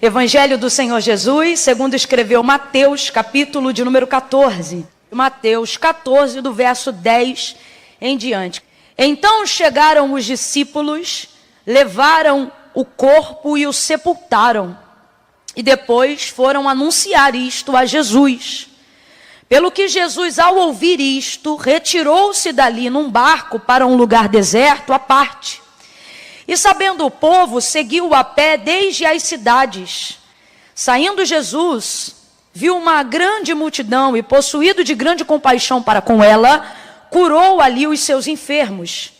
Evangelho do Senhor Jesus, segundo escreveu Mateus, capítulo de número 14. Mateus 14, do verso 10 em diante. Então chegaram os discípulos, levaram o corpo e o sepultaram. E depois foram anunciar isto a Jesus. Pelo que Jesus, ao ouvir isto, retirou-se dali num barco para um lugar deserto à parte. E sabendo o povo, seguiu a pé desde as cidades. Saindo Jesus, viu uma grande multidão e, possuído de grande compaixão para com ela, curou ali os seus enfermos.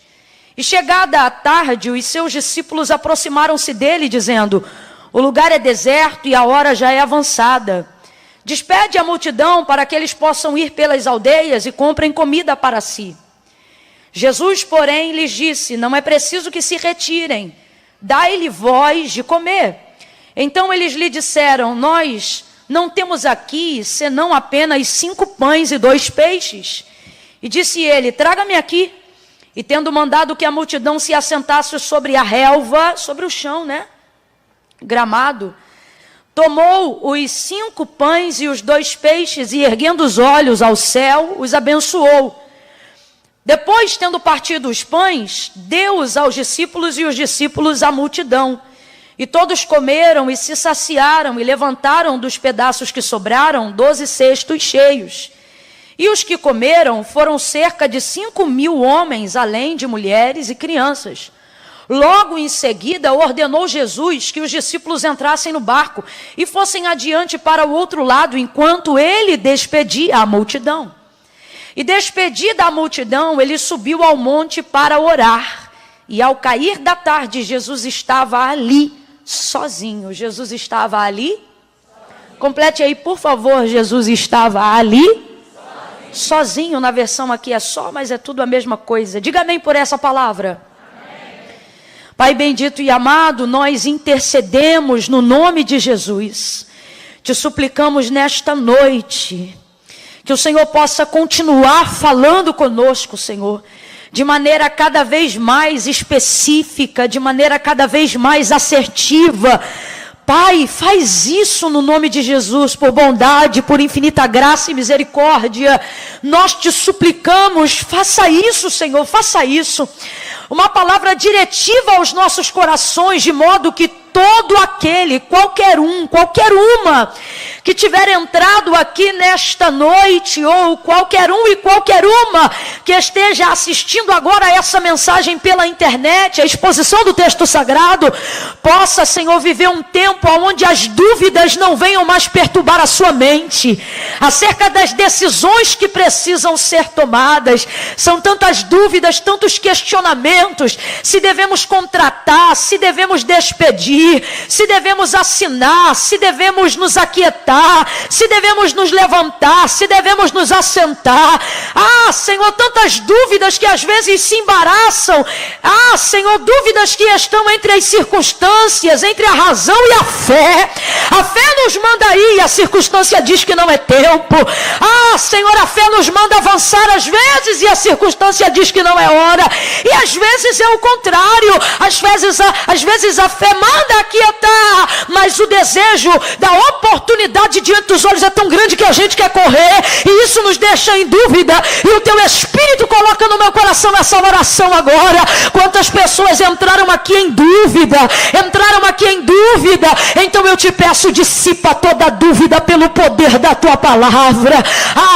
E chegada a tarde, os seus discípulos aproximaram-se dele, dizendo: o lugar é deserto e a hora já é avançada. Despede a multidão para que eles possam ir pelas aldeias e comprem comida para si. Jesus, porém, lhes disse: não é preciso que se retirem, dai-lhe vós de comer. Então eles lhe disseram: nós não temos aqui senão apenas 5 pães e 2 peixes. E disse ele: traga-me aqui. E tendo mandado que a multidão se assentasse sobre a relva, sobre o chão, gramado, tomou os 5 pães e os 2 peixes e, erguendo os olhos ao céu, os abençoou. Depois, tendo partido os pães, deu-os aos discípulos e os discípulos à multidão. E todos comeram e se saciaram e levantaram dos pedaços que sobraram 12 cestos cheios. E os que comeram foram cerca de 5.000 homens, além de mulheres e crianças. Logo em seguida ordenou Jesus que os discípulos entrassem no barco e fossem adiante para o outro lado, enquanto ele despedia a multidão. E despedida a multidão, ele subiu ao monte para orar. E ao cair da tarde, Jesus estava ali, sozinho. Jesus estava ali? Complete aí, por favor. Jesus estava ali? Sozinho, na versão aqui é só, mas é tudo a mesma coisa. Diga amém por essa palavra. Amém. Pai bendito e amado, nós intercedemos no nome de Jesus. Te suplicamos nesta noite que o Senhor possa continuar falando conosco, Senhor, de maneira cada vez mais específica, de maneira cada vez mais assertiva. Pai, faz isso no nome de Jesus, por bondade, por infinita graça e misericórdia. Nós te suplicamos, faça isso, Senhor, faça isso. Uma palavra diretiva aos nossos corações, de modo que todo aquele, qualquer uma, que tiver entrado aqui nesta noite, ou qualquer um e qualquer uma que esteja assistindo agora essa mensagem pela internet, a exposição do texto sagrado, possa, Senhor, viver um tempo onde as dúvidas não venham mais perturbar a sua mente, acerca das decisões que precisam ser tomadas. São tantas dúvidas, tantos questionamentos, se devemos contratar, se devemos despedir, se devemos assinar, se devemos nos aquietar, se devemos nos levantar, se devemos nos assentar. Senhor, tantas dúvidas que às vezes se embaraçam. Senhor, dúvidas que estão entre as circunstâncias, entre a razão e a fé. A fé nos manda ir, a circunstância diz que não é tempo. Senhor, a fé nos manda avançar às vezes e a circunstância diz que não é hora. E às vezes é o contrário. Às vezes a fé manda aquietar, mas o desejo da oportunidade diante dos olhos é tão grande que a gente quer correr, e isso nos deixa em dúvida. E o teu Espírito coloca no meu coração essa oração agora. Quantas pessoas entraram aqui em dúvida, então eu te peço, dissipa toda dúvida pelo poder da tua palavra.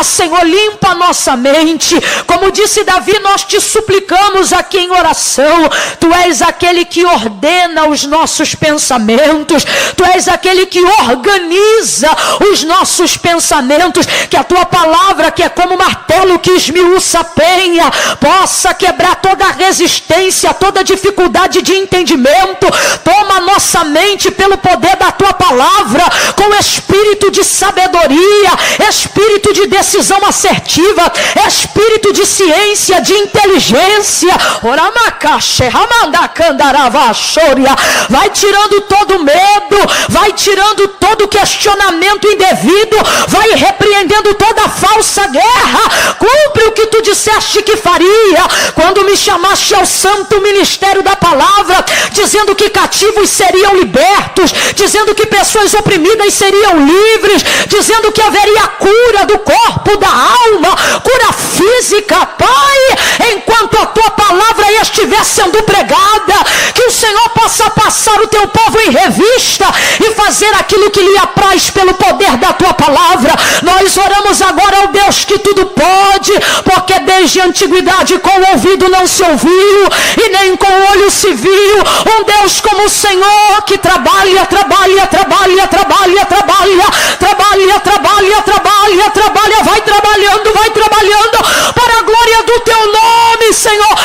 Senhor, limpa a nossa mente. Como disse Davi, nós te suplicamos aqui em oração. Tu és aquele que ordena os nossos pensamentos, tu és aquele que organiza os nossos pensamentos. Que a tua palavra, que é como martelo que esmiuça a penha, possa quebrar toda resistência, toda dificuldade de entendimento. Toma a nossa mente pelo poder da tua palavra, com espírito de sabedoria, espírito de decisão assertiva, espírito de ciência, de inteligência. Vai tirando todo medo, vai vai tirando todo questionamento indevido, vai repreendendo toda falsa guerra. Cumpre o que tu disseste que faria, quando me chamaste ao santo ministério da palavra, dizendo que cativos seriam libertos, dizendo que pessoas oprimidas seriam livres, dizendo que haveria cura do corpo, da alma, cura física. Pai, enquanto a tua palavra estiver sendo pregada, que o Senhor possa passar o teu povo em revista e fazer aquilo que lhe apraz pelo poder da tua palavra. Nós oramos agora ao Deus que tudo pode, porque desde a antiguidade com o ouvido não se ouviu e nem com o olho se viu um Deus como o Senhor, que trabalha, trabalha, trabalha, trabalha, trabalha, trabalha, trabalha, trabalha, trabalha, vai trabalhando para a glória do teu nome, Senhor.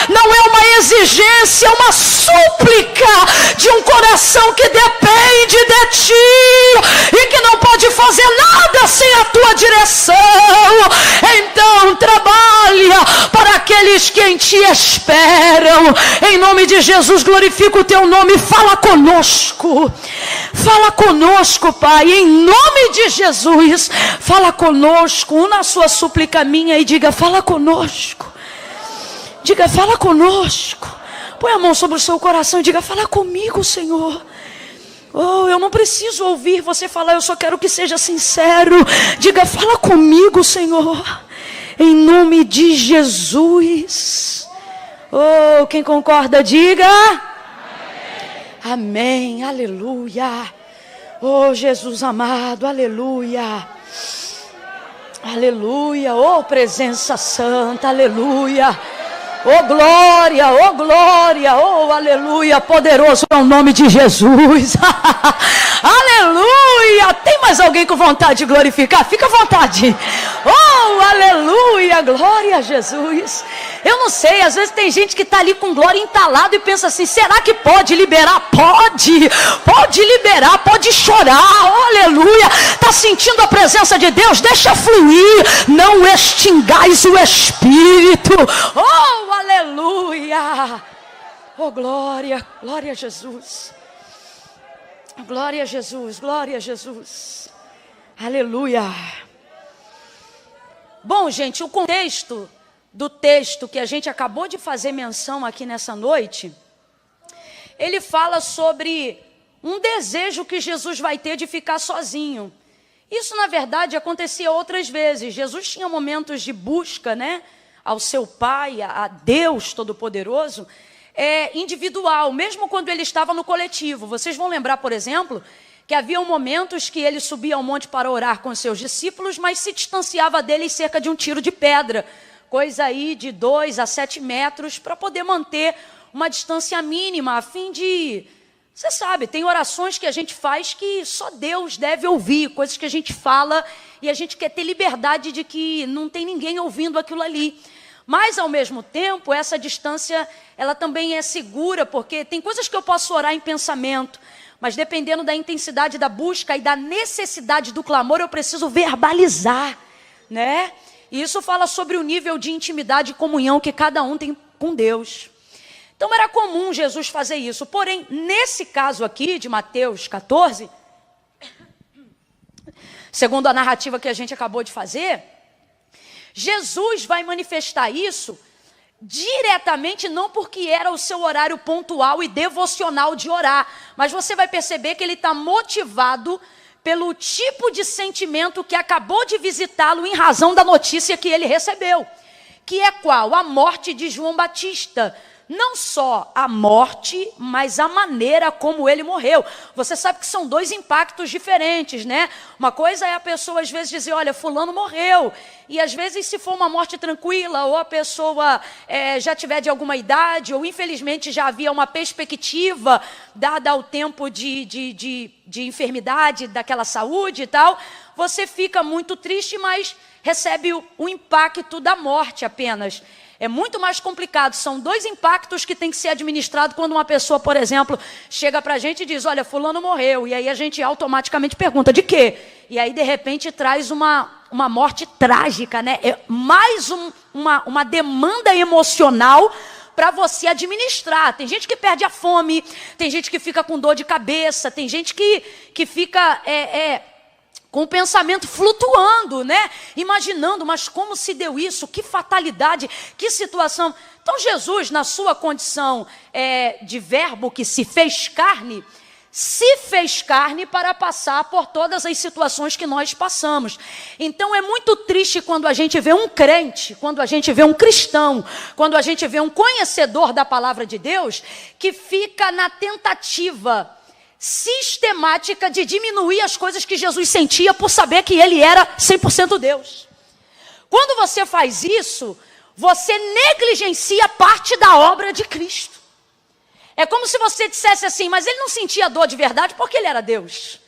Não é uma exigência, é uma súplica de um coração que depende de ti e que não pode fazer nada sem a tua direção. Então trabalha para aqueles que em ti esperam. Em nome de Jesus, glorifica o teu nome. Fala conosco, Pai, em nome de Jesus. Fala conosco. Una a sua súplica minha e diga: fala conosco. Diga: fala conosco. Põe a mão sobre o seu coração e diga: fala comigo, Senhor. Oh, eu não preciso ouvir você falar, eu só quero que seja sincero. Diga: fala comigo, Senhor, em nome de Jesus. Oh, quem concorda, diga amém. Aleluia. Oh, Jesus amado, aleluia. Aleluia. Oh, presença santa, aleluia. Oh glória, oh aleluia, poderoso é o nome de Jesus. Aleluia. Tem mais alguém com vontade de glorificar? Fica à vontade. Oh aleluia, glória a Jesus. Eu não sei, às vezes tem gente que está ali com glória entalado e pensa assim: será que pode liberar? Pode liberar, pode chorar. Oh, aleluia. Está sentindo a presença de Deus? Deixa fluir, não extingais o Espírito. Oh aleluia. Oh glória, glória a Jesus. Glória a Jesus, glória a Jesus. Aleluia. Bom, gente, o contexto do texto que a gente acabou de fazer menção aqui nessa noite, ele fala sobre um desejo que Jesus vai ter de ficar sozinho. Isso, na verdade, acontecia outras vezes. Jesus tinha momentos de busca, né, ao seu Pai, a Deus Todo-Poderoso, individual, mesmo quando ele estava no coletivo. Vocês vão lembrar, por exemplo, que haviam momentos que ele subia ao monte para orar com seus discípulos, mas se distanciava deles cerca de um tiro de pedra, coisa aí de 2 a 7 metros, para poder manter uma distância mínima, a fim de... Você sabe, tem orações que a gente faz que só Deus deve ouvir, coisas que a gente fala e a gente quer ter liberdade de que não tem ninguém ouvindo aquilo ali. Mas, ao mesmo tempo, essa distância, ela também é segura, porque tem coisas que eu posso orar em pensamento, mas dependendo da intensidade da busca e da necessidade do clamor, eu preciso verbalizar, né? E isso fala sobre o nível de intimidade e comunhão que cada um tem com Deus. Então, era comum Jesus fazer isso. Porém, nesse caso aqui, de Mateus 14, segundo a narrativa que a gente acabou de fazer, Jesus vai manifestar isso diretamente, não porque era o seu horário pontual e devocional de orar, mas você vai perceber que ele está motivado pelo tipo de sentimento que acabou de visitá-lo em razão da notícia que ele recebeu, que é qual? A morte de João Batista. Não só a morte, mas a maneira como ele morreu. Você sabe que são 2 impactos diferentes, né? Uma coisa é a pessoa às vezes dizer: olha, fulano morreu. E às vezes, se for uma morte tranquila, ou a pessoa já tiver de alguma idade, ou infelizmente já havia uma perspectiva, dada ao tempo de enfermidade daquela saúde e tal, você fica muito triste, mas recebe o impacto da morte apenas. É muito mais complicado, são 2 impactos que tem que ser administrado quando uma pessoa, por exemplo, chega pra gente e diz: olha, fulano morreu, e aí a gente automaticamente pergunta: de quê? E aí de repente traz uma morte trágica, né? É mais uma demanda emocional para você administrar. Tem gente que perde a fome, tem gente que fica com dor de cabeça, tem gente que fica com o pensamento flutuando, né? Imaginando, mas como se deu isso? Que fatalidade, que situação. Então Jesus, na sua condição de verbo que se fez carne para passar por todas as situações que nós passamos. Então é muito triste quando a gente vê um crente, quando a gente vê um cristão, quando a gente vê um conhecedor da palavra de Deus, que fica na tentativa sistemática de diminuir as coisas que Jesus sentia por saber que ele era 100% Deus. Quando você faz isso, você negligencia parte da obra de Cristo. É como se você dissesse assim, mas ele não sentia dor de verdade porque ele era Deus.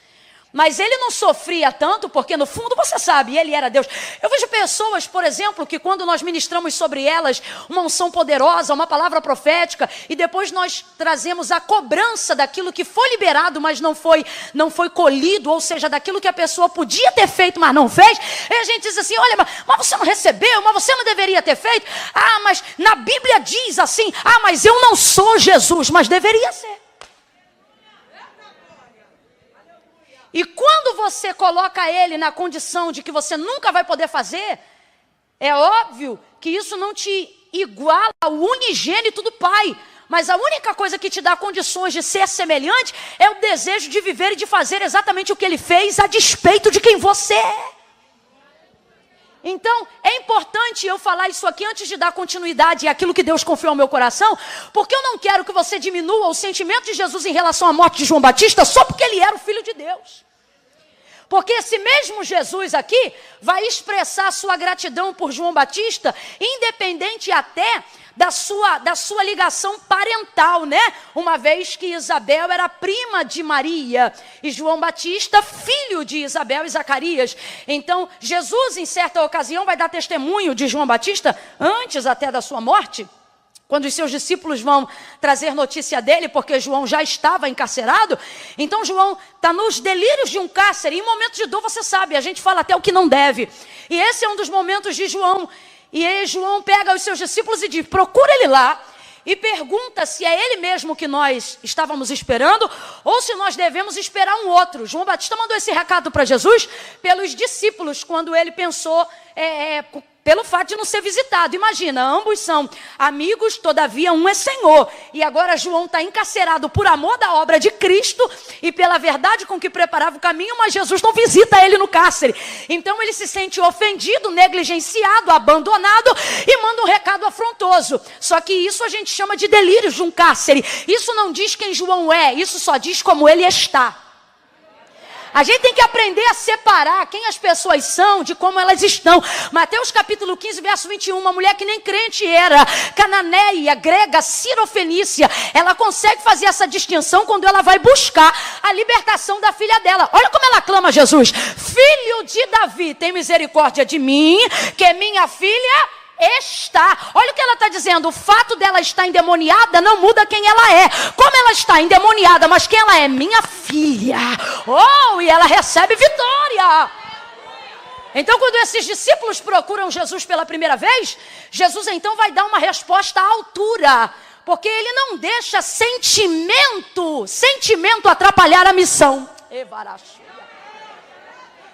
Mas ele não sofria tanto porque no fundo você sabe, ele era Deus. Eu vejo pessoas, por exemplo, que quando nós ministramos sobre elas uma unção poderosa, uma palavra profética, e depois nós trazemos a cobrança daquilo que foi liberado, mas não foi colhido, ou seja, daquilo que a pessoa podia ter feito, mas não fez, e a gente diz assim, olha, mas você não recebeu, mas você não deveria ter feito. Ah, mas na Bíblia diz assim, mas eu não sou Jesus, mas deveria ser. E quando você coloca ele na condição de que você nunca vai poder fazer, é óbvio que isso não te iguala ao unigênito do Pai. Mas a única coisa que te dá condições de ser semelhante é o desejo de viver e de fazer exatamente o que ele fez a despeito de quem você é. Então, é importante eu falar isso aqui antes de dar continuidade àquilo que Deus confiou ao meu coração, porque eu não quero que você diminua o sentimento de Jesus em relação à morte de João Batista só porque ele era o Filho de Deus. Porque esse mesmo Jesus aqui vai expressar a sua gratidão por João Batista, independente até da sua ligação parental, né? Uma vez que Isabel era prima de Maria e João Batista, filho de Isabel e Zacarias. Então, Jesus, em certa ocasião, vai dar testemunho de João Batista, antes até da sua morte, quando os seus discípulos vão trazer notícia dele, porque João já estava encarcerado. Então João está nos delírios de um cárcere. Em momentos de dor, você sabe, a gente fala até o que não deve. E esse é um dos momentos de João. E aí João pega os seus discípulos e diz, procura ele lá. E pergunta se é ele mesmo que nós estávamos esperando, ou se nós devemos esperar um outro. João Batista mandou esse recado para Jesus pelos discípulos, quando ele pensou pelo fato de não ser visitado. Imagina, ambos são amigos, todavia um é Senhor. E agora João está encarcerado por amor da obra de Cristo e pela verdade com que preparava o caminho, mas Jesus não visita ele no cárcere. Então ele se sente ofendido, negligenciado, abandonado e manda um recado afrontoso. Só que isso a gente chama de delírios de um cárcere. Isso não diz quem João é, isso só diz como ele está. A gente tem que aprender a separar quem as pessoas são de como elas estão. Mateus capítulo 15, verso 21, uma mulher que nem crente era, cananeia, grega, cirofenícia, ela consegue fazer essa distinção quando ela vai buscar a libertação da filha dela. Olha como ela clama a Jesus, filho de Davi, tem misericórdia de mim, que minha filha está. Olha o que ela está dizendo, o fato dela estar endemoniada não muda quem ela é. Como ela está endemoniada, mas quem ela é? Minha filha. Oh, e ela recebe vitória. Então quando esses discípulos procuram Jesus pela primeira vez, Jesus então vai dar uma resposta à altura, porque ele não deixa sentimento atrapalhar a missão.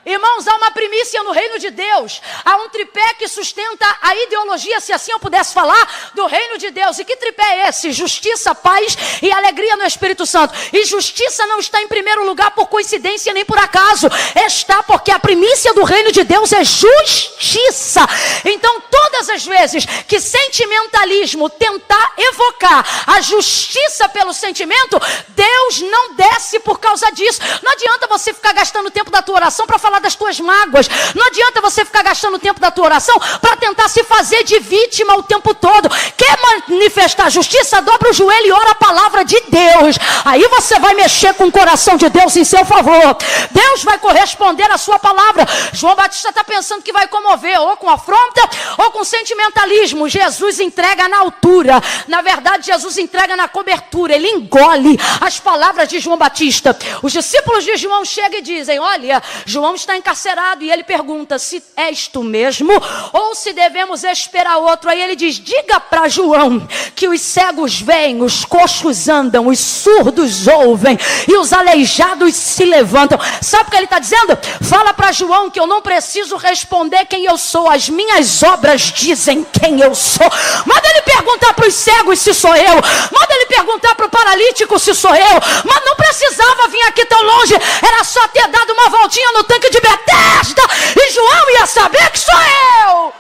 Irmãos, há uma primícia no reino de Deus. Há um tripé que sustenta a ideologia, se assim eu pudesse falar, do reino de Deus. E que tripé é esse? Justiça, paz e alegria no Espírito Santo. E justiça não está em primeiro lugar por coincidência nem por acaso. Está porque a primícia do reino de Deus é justiça. Então todas as vezes que sentimentalismo tentar evocar a justiça pelo sentimento, Deus não desce por causa disso. Não adianta você ficar gastando o tempo da tua oração para falar das tuas mágoas. Não adianta você ficar gastando o tempo da tua oração para tentar se fazer de vítima o tempo todo. Quer manifestar justiça? Dobra o joelho e ora a palavra de Deus. Aí você vai mexer com o coração de Deus em seu favor. Deus vai corresponder à sua palavra. João Batista está pensando que vai comover ou com afronta ou com sentimentalismo. Jesus entrega na altura. Na verdade, Jesus entrega na cobertura. Ele engole as palavras de João Batista. Os discípulos de João chegam e dizem, olha, João está encarcerado. E ele pergunta se és tu mesmo ou se devemos esperar outro. Aí ele diz, diga para João que os cegos veem, os coxos andam, os surdos ouvem e os aleijados se levantam. Sabe o que ele está dizendo? Fala para João que eu não preciso responder quem eu sou. As minhas obras dizem quem eu sou. Manda ele perguntar para os cegos se sou eu. Manda ele perguntar para o paralítico se sou eu. Mas não precisava vir aqui tão longe. Era só ter dado uma voltinha no tanque de Betesda e João ia saber que sou eu.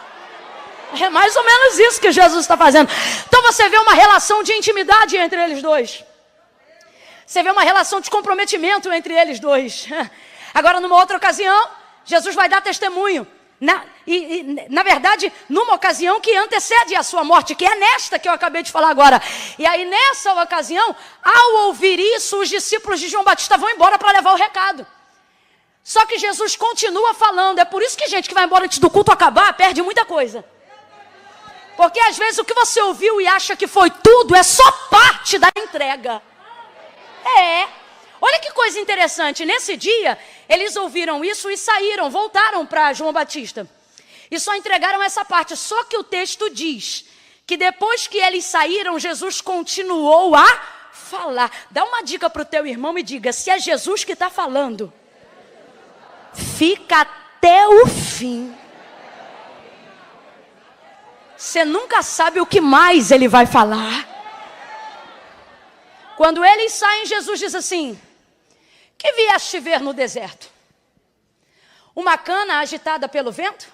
É mais ou menos isso que Jesus está fazendo. Então você vê uma relação de intimidade entre eles dois. Você vê uma relação de comprometimento entre eles dois. Agora, numa outra ocasião, Jesus vai dar testemunho. Na verdade, numa ocasião que antecede a sua morte, que é nesta que eu acabei de falar agora. E aí, nessa ocasião, ao ouvir isso, os discípulos de João Batista vão embora para levar o recado. Só que Jesus continua falando. É por isso que gente que vai embora antes do culto acabar, perde muita coisa. Porque às vezes o que você ouviu e acha que foi tudo, é só parte da entrega. Olha que coisa interessante, nesse dia, eles ouviram isso e saíram, voltaram para João Batista. E só entregaram essa parte, só que o texto diz que depois que eles saíram, Jesus continuou a falar. Dá uma dica para o teu irmão e diga, se é Jesus que está falando, fica até o fim. Você nunca sabe o que mais ele vai falar. Quando eles saem, Jesus diz assim, que vieste ver no deserto? Uma cana agitada pelo vento?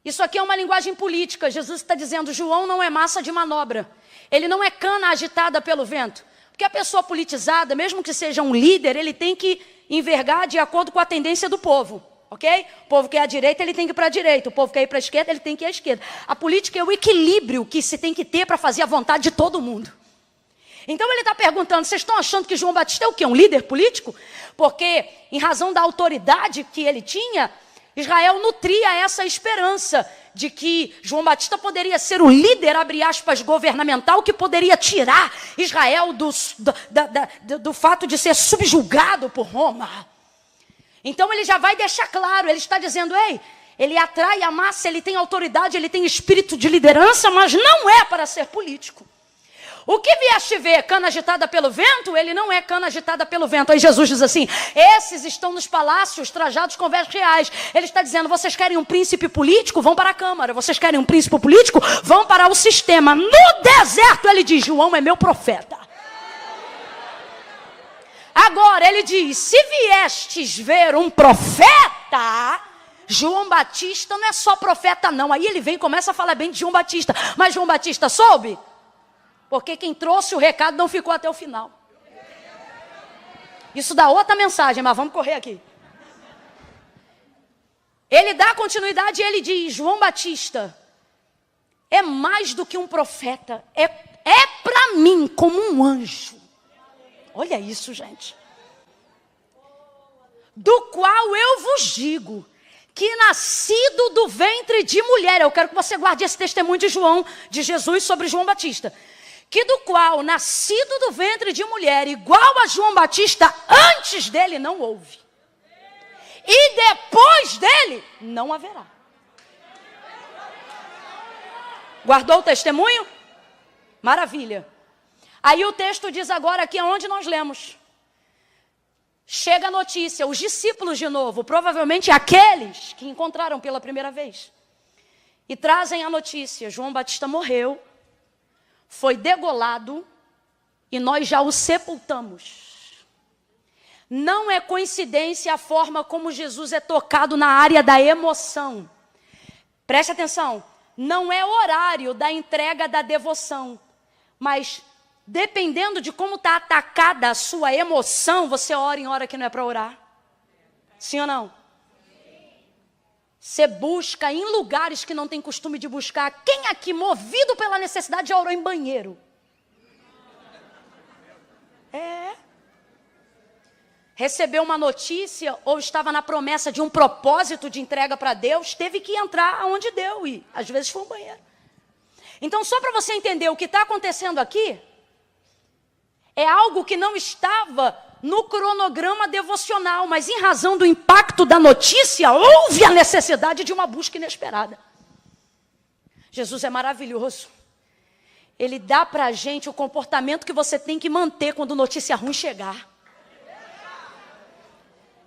Isso aqui é uma linguagem política. Jesus está dizendo, João não é massa de manobra. Ele não é cana agitada pelo vento. Porque a pessoa politizada, mesmo que seja um líder, ele tem que envergar de acordo com a tendência do povo. Ok? O povo que é à direita, ele tem que ir para a direita. O povo que quer ir para a esquerda, ele tem que ir à esquerda. A política é o equilíbrio que se tem que ter para fazer a vontade de todo mundo. Então ele está perguntando, vocês estão achando que João Batista é o quê? Um líder político? Porque, em razão da autoridade que ele tinha, Israel nutria essa esperança de que João Batista poderia ser o líder, abre aspas, governamental, que poderia tirar Israel do fato de ser subjugado por Roma. Então ele já vai deixar claro, ele está dizendo, ei, ele atrai a massa, ele tem autoridade, ele tem espírito de liderança, mas não é para ser político. O que vieste ver, cana agitada pelo vento? Ele não é cana agitada pelo vento. Aí Jesus diz assim, esses estão nos palácios trajados com vestes reais. Ele está dizendo, vocês querem um príncipe político? Vão para a Câmara. Vocês querem um príncipe político? Vão para o sistema. No deserto, ele diz, João é meu profeta. Agora, ele diz, se viestes ver um profeta, João Batista não é só profeta não. Aí ele vem e começa a falar bem de João Batista. Mas João Batista soube? Porque quem trouxe o recado não ficou até o final. Isso dá outra mensagem, mas vamos correr aqui. Ele dá continuidade e ele diz, João Batista é mais do que um profeta. É para mim como um anjo. Olha isso, gente. Do qual eu vos digo, que nascido do ventre de mulher. Eu quero que você guarde esse testemunho de Jesus sobre João Batista. Que do qual, nascido do ventre de mulher, igual a João Batista, antes dele não houve. E depois dele, não haverá. Guardou o testemunho? Maravilha. Aí o texto diz agora aqui onde nós lemos. Chega a notícia, os discípulos de novo, provavelmente aqueles que encontraram pela primeira vez. E trazem a notícia, João Batista morreu. Foi degolado e nós já o sepultamos. Não é coincidência a forma como Jesus é tocado na área da emoção. Preste atenção, não é horário da entrega da devoção, mas dependendo de como está atacada a sua emoção, você ora em hora que não é para orar. Sim ou não? Você busca em lugares que não tem costume de buscar. Quem aqui, movido pela necessidade, já orou em banheiro? Recebeu uma notícia ou estava na promessa de um propósito de entrega para Deus, teve que entrar aonde deu e às vezes foi um banheiro. Então, só para você entender o que está acontecendo aqui, é algo que não estava no cronograma devocional, mas em razão do impacto da notícia, houve a necessidade de uma busca inesperada. Jesus é maravilhoso. Ele dá para a gente o comportamento que você tem que manter quando notícia ruim chegar.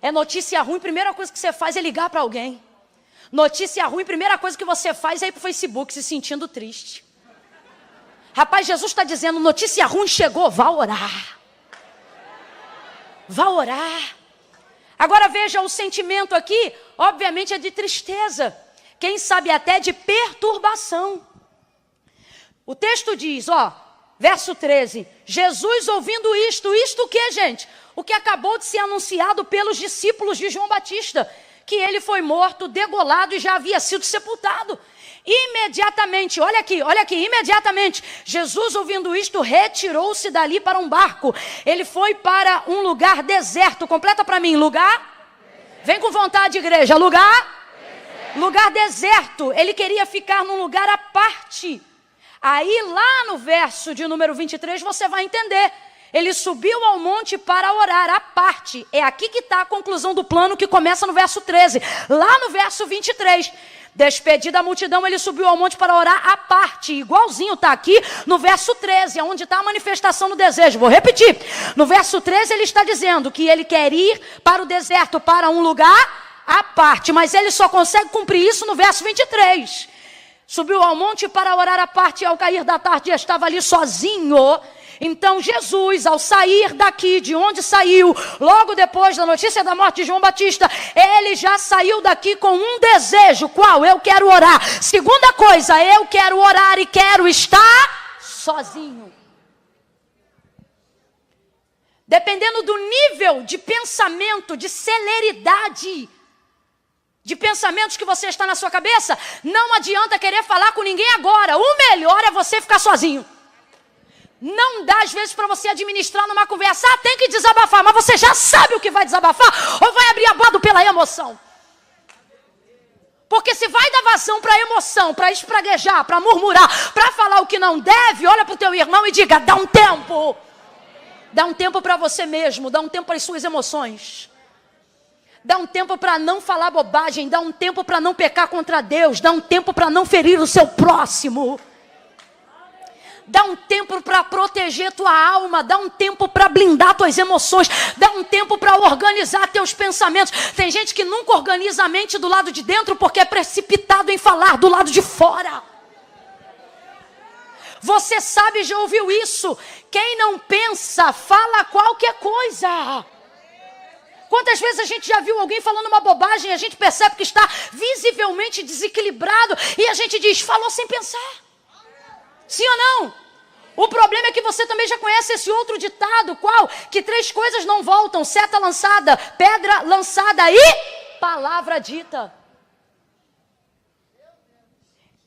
É notícia ruim, primeira coisa que você faz é ligar para alguém. Notícia ruim, primeira coisa que você faz é ir para o Facebook se sentindo triste. Rapaz, Jesus está dizendo, notícia ruim chegou, vá orar. Vá orar. Agora veja, o sentimento aqui, obviamente é de tristeza. Quem sabe até de perturbação. O texto diz, verso 13. Jesus ouvindo isto o que, gente? O que acabou de ser anunciado pelos discípulos de João Batista. Que ele foi morto, degolado e já havia sido sepultado. Imediatamente, olha aqui, imediatamente, Jesus ouvindo isto, retirou-se dali para um barco. Ele foi para um lugar deserto. Completa para mim, lugar? Vem com vontade, igreja, lugar? Lugar deserto. Ele queria ficar num lugar à parte. Aí lá no verso de número 23 você vai entender. Ele subiu ao monte para orar à parte. É aqui que está a conclusão do plano que começa no verso 13. Lá no verso 23. Despedida a multidão, ele subiu ao monte para orar à parte. Igualzinho está aqui no verso 13, onde está a manifestação do desejo. Vou repetir. No verso 13 ele está dizendo que ele quer ir para o deserto, para um lugar à parte. Mas ele só consegue cumprir isso no verso 23. Subiu ao monte para orar à parte e ao cair da tarde estava ali sozinho. Então Jesus, ao sair daqui, de onde saiu, logo depois da notícia da morte de João Batista, ele já saiu daqui com um desejo. Qual? Eu quero orar. Segunda coisa, eu quero orar e quero estar sozinho. Dependendo do nível de pensamento, de celeridade, de pensamentos que você está na sua cabeça, não adianta querer falar com ninguém agora. O melhor é você ficar sozinho. Não dá às vezes para você administrar numa conversa. Tem que desabafar, mas você já sabe o que vai desabafar ou vai abrir abado pela emoção? Porque se vai dar vazão para emoção, para espraguejar, para murmurar, para falar o que não deve, olha para o teu irmão e diga, dá um tempo. Dá um tempo para você mesmo, dá um tempo para as suas emoções. Dá um tempo para não falar bobagem, dá um tempo para não pecar contra Deus, dá um tempo para não ferir o seu próximo. Dá um tempo para proteger tua alma, dá um tempo para blindar tuas emoções, dá um tempo para organizar teus pensamentos. Tem gente que nunca organiza a mente do lado de dentro porque é precipitado em falar do lado de fora. Você sabe, já ouviu isso? Quem não pensa, fala qualquer coisa. Quantas vezes a gente já viu alguém falando uma bobagem e a gente percebe que está visivelmente desequilibrado e a gente diz, falou sem pensar. Sim ou não? O problema é que você também já conhece esse outro ditado, qual? Que 3 coisas não voltam, seta lançada, pedra lançada e palavra dita.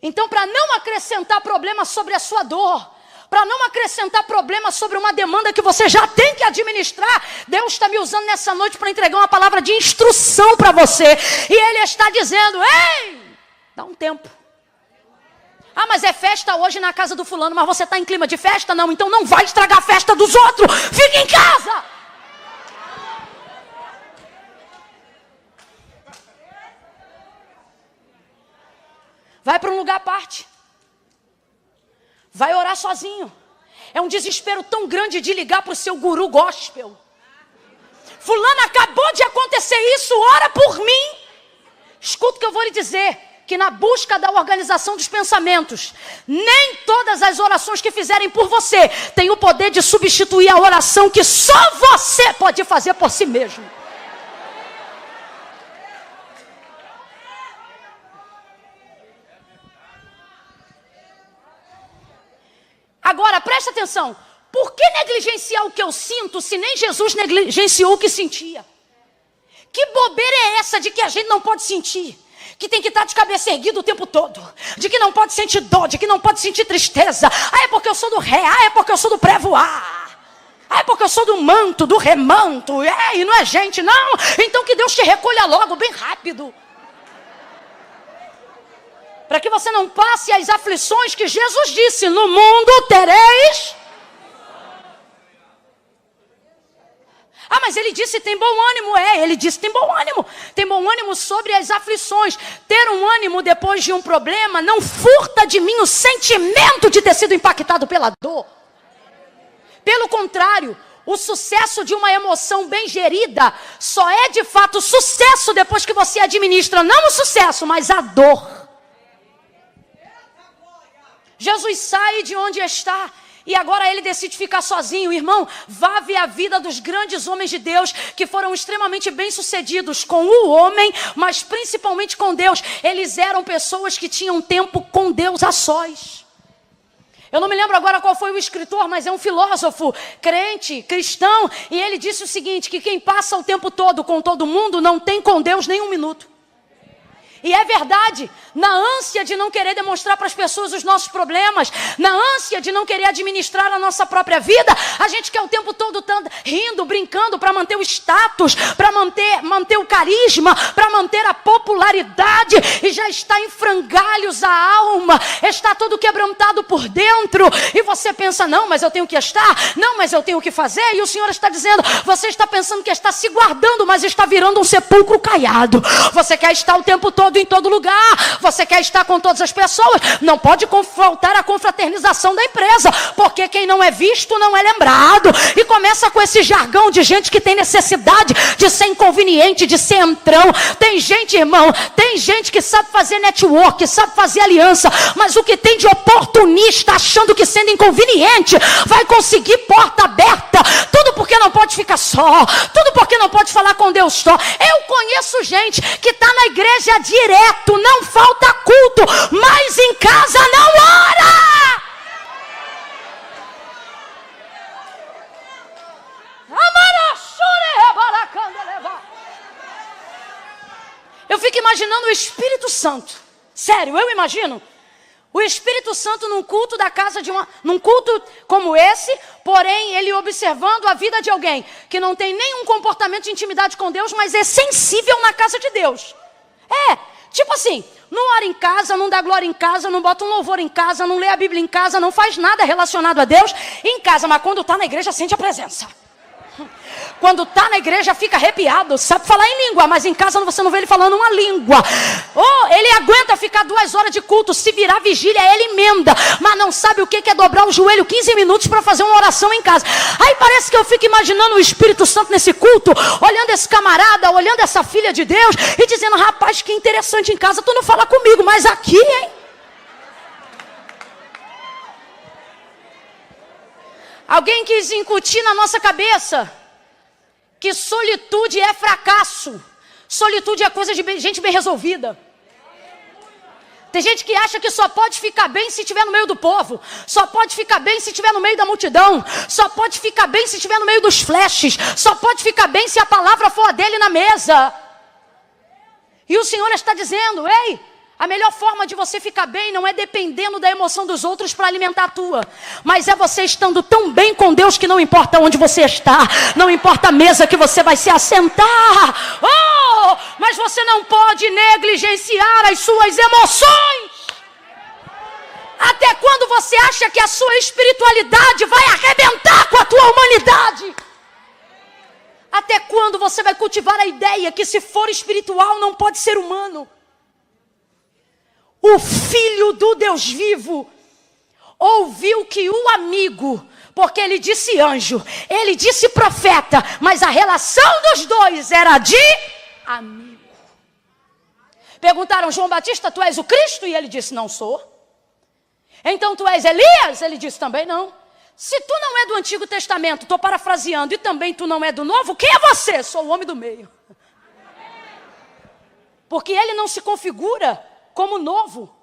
Então, para não acrescentar problema sobre a sua dor, para não acrescentar problema sobre uma demanda que você já tem que administrar, Deus está me usando nessa noite para entregar uma palavra de instrução para você. E Ele está dizendo, ei, dá um tempo. Ah, mas é festa hoje na casa do fulano, mas você está em clima de festa? Não, então não vai estragar a festa dos outros. Fica em casa. Vai para um lugar à parte. Vai orar sozinho. É um desespero tão grande de ligar para o seu guru gospel. Fulano, acabou de acontecer isso, ora por mim. Escuta o que eu vou lhe dizer. Que na busca da organização dos pensamentos, nem todas as orações que fizerem por você têm o poder de substituir a oração que só você pode fazer por si mesmo. Agora, presta atenção. Por que negligenciar o que eu sinto se nem Jesus negligenciou o que sentia? Que bobeira é essa de que a gente não pode sentir? Que tem que estar de cabeça erguida o tempo todo, de que não pode sentir dor, de que não pode sentir tristeza. Ah, é porque eu sou do ré, ah, é porque eu sou do pré-voar, ah, é porque eu sou do manto, do remanto, e não é gente, não. Então que Deus te recolha logo, bem rápido. Para que você não passe as aflições que Jesus disse, no mundo tereis. Ah, mas ele disse tem bom ânimo. Ele disse tem bom ânimo. Tem bom ânimo sobre as aflições. Ter um ânimo depois de um problema não furta de mim o sentimento de ter sido impactado pela dor. Pelo contrário, o sucesso de uma emoção bem gerida só é de fato sucesso depois que você administra não o sucesso, mas a dor. Jesus sai de onde está e agora ele decide ficar sozinho. Irmão, vá ver a vida dos grandes homens de Deus que foram extremamente bem-sucedidos com o homem, mas principalmente com Deus. Eles eram pessoas que tinham tempo com Deus a sós. Eu não me lembro agora qual foi o escritor, mas é um filósofo, crente, cristão, e ele disse o seguinte, que quem passa o tempo todo com todo mundo não tem com Deus nem um minuto. E é verdade, na ânsia de não querer demonstrar para as pessoas os nossos problemas, na ânsia de não querer administrar a nossa própria vida, a gente quer o tempo todo rindo, brincando para manter o status, para manter o carisma, para manter a popularidade, e já está em frangalhos a alma, está todo quebrantado por dentro, e você pensa, não, mas eu tenho que estar, não, mas eu tenho que fazer, e o Senhor está dizendo, você está pensando que está se guardando, mas está virando um sepulcro caiado. Você quer estar o tempo todo em todo lugar, você quer estar com todas as pessoas, não pode faltar a confraternização da empresa, porque quem não é visto não é lembrado, e começa com esse jargão de gente que tem necessidade de ser inconveniente, de ser entrão. Tem gente, irmão, tem gente que sabe fazer network, sabe fazer aliança, mas o que tem de oportunista achando que sendo inconveniente vai conseguir porta aberta, tudo porque não pode ficar só, tudo porque não pode falar com Deus só. Eu conheço gente que está na igreja direto, não falta culto, mas em casa não ora. Eu fico imaginando o Espírito Santo, sério, eu imagino o Espírito Santo num culto da casa num culto como esse, porém ele observando a vida de alguém que não tem nenhum comportamento de intimidade com Deus, mas é sensível na casa de Deus. Tipo assim, não ora em casa, não dá glória em casa, não bota um louvor em casa, não lê a Bíblia em casa, não faz nada relacionado a Deus em casa, mas quando está na igreja sente a presença. Quando está na igreja fica arrepiado, sabe falar em língua, mas em casa você não vê ele falando uma língua. Ele aguenta ficar 2 horas de culto, se virar vigília ele emenda, mas não sabe o que é dobrar o joelho 15 minutos para fazer uma oração em casa. Aí parece que eu fico imaginando o Espírito Santo nesse culto, olhando esse camarada, olhando essa filha de Deus e dizendo, rapaz, que interessante, em casa tu não fala comigo, mas aqui, hein? Alguém quis incutir na nossa cabeça que solitude é fracasso. Solitude é coisa de gente bem resolvida. Tem gente que acha que só pode ficar bem se estiver no meio do povo. Só pode ficar bem se estiver no meio da multidão. Só pode ficar bem se estiver no meio dos flashes. Só pode ficar bem se a palavra for a dele na mesa. E o Senhor está dizendo, ei, a melhor forma de você ficar bem não é dependendo da emoção dos outros para alimentar a tua, mas é você estando tão bem com Deus que não importa onde você está, não importa a mesa que você vai se assentar. Mas você não pode negligenciar as suas emoções. Até quando você acha que a sua espiritualidade vai arrebentar com a tua humanidade? Até quando você vai cultivar a ideia que se for espiritual não pode ser humano? O Filho do Deus vivo ouviu que o amigo, porque ele disse anjo, ele disse profeta, mas a relação dos dois era de amigo. Perguntaram, João Batista, tu és o Cristo? E ele disse, não sou. Então tu és Elias? Ele disse, também não. Se tu não é do Antigo Testamento, estou parafraseando, e também tu não é do Novo, quem é você? Sou o homem do meio. Porque ele não se configura como novo,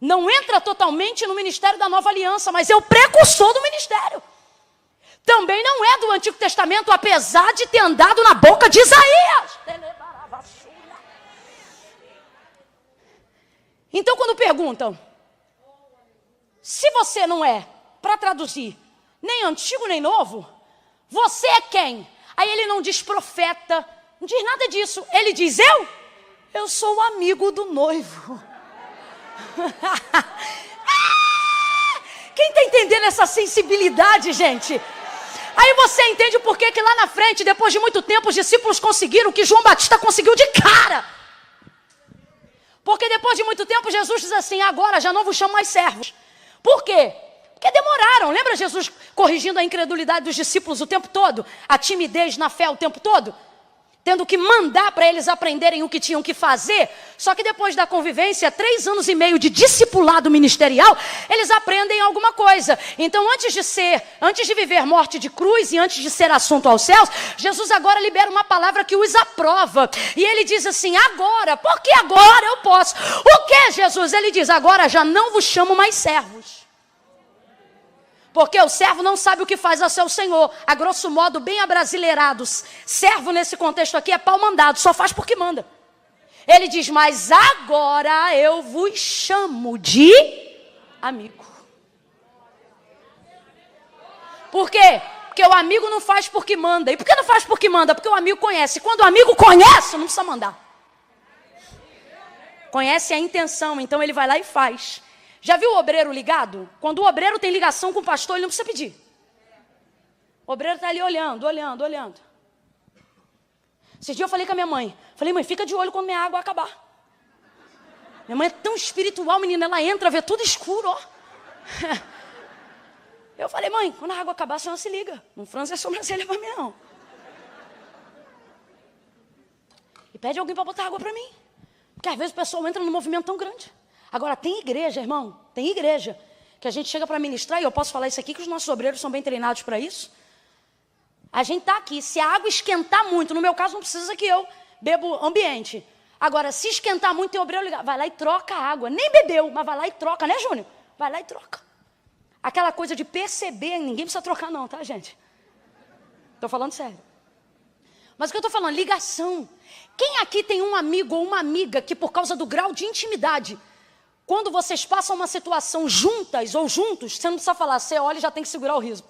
não entra totalmente no ministério da nova aliança, mas é o precursor do ministério. Também não é do Antigo Testamento, apesar de ter andado na boca de Isaías. Então quando perguntam, se você não é, para traduzir, nem antigo nem novo, você é quem? Aí ele não diz profeta, não diz nada disso, ele diz eu sou o amigo do noivo. Quem está entendendo essa sensibilidade, gente? Aí você entende por que lá na frente, depois de muito tempo, os discípulos conseguiram o que João Batista conseguiu de cara. Porque depois de muito tempo, Jesus diz assim, agora já não vos chamo mais servos. Por quê? Porque demoraram. Lembra Jesus corrigindo a incredulidade dos discípulos o tempo todo? A timidez na fé o tempo todo? Tendo que mandar para eles aprenderem o que tinham que fazer. Só que depois da convivência, 3 anos e meio de discipulado ministerial, eles aprendem alguma coisa. Então, antes de viver morte de cruz e antes de ser assunto aos céus, Jesus agora libera uma palavra que os aprova. E ele diz assim, agora, porque agora eu posso. O que, Jesus? Ele diz, agora já não vos chamo mais servos. Porque o servo não sabe o que faz ao seu senhor. A grosso modo, bem abrasileirados. Servo nesse contexto aqui é pau mandado, só faz porque manda. Ele diz, mas agora eu vos chamo de amigo. Por quê? Porque o amigo não faz porque manda. E por que não faz porque manda? Porque o amigo conhece. Quando o amigo conhece, não precisa mandar. Conhece a intenção, então ele vai lá e faz. Já viu o obreiro ligado? Quando o obreiro tem ligação com o pastor, ele não precisa pedir. O obreiro está ali olhando. Esse dia eu falei com a minha mãe. Falei, mãe, fica de olho quando minha água acabar. Minha mãe é tão espiritual, menina. Ela entra, vê tudo escuro, ó. Eu falei, mãe, quando a água acabar, a senhora se liga. Não franze a sobrancelha para mim, não. E pede alguém para botar água para mim. Porque às vezes o pessoal entra num movimento tão grande. Agora, tem igreja, irmão, tem igreja, que a gente chega para ministrar, e eu posso falar isso aqui, que os nossos obreiros são bem treinados para isso. A gente está aqui, se a água esquentar muito, no meu caso não precisa que eu bebo ambiente. Agora, se esquentar muito, tem obreiro ligado, vai lá e troca a água. Nem bebeu, mas vai lá e troca, né, Júnior? Vai lá e troca. Aquela coisa de perceber, ninguém precisa trocar não, tá, gente? Estou falando sério. Mas o que eu estou falando, ligação. Quem aqui tem um amigo ou uma amiga que por causa do grau de intimidade, quando vocês passam uma situação juntas ou juntos, você não precisa falar, você olha e já tem que segurar o riso.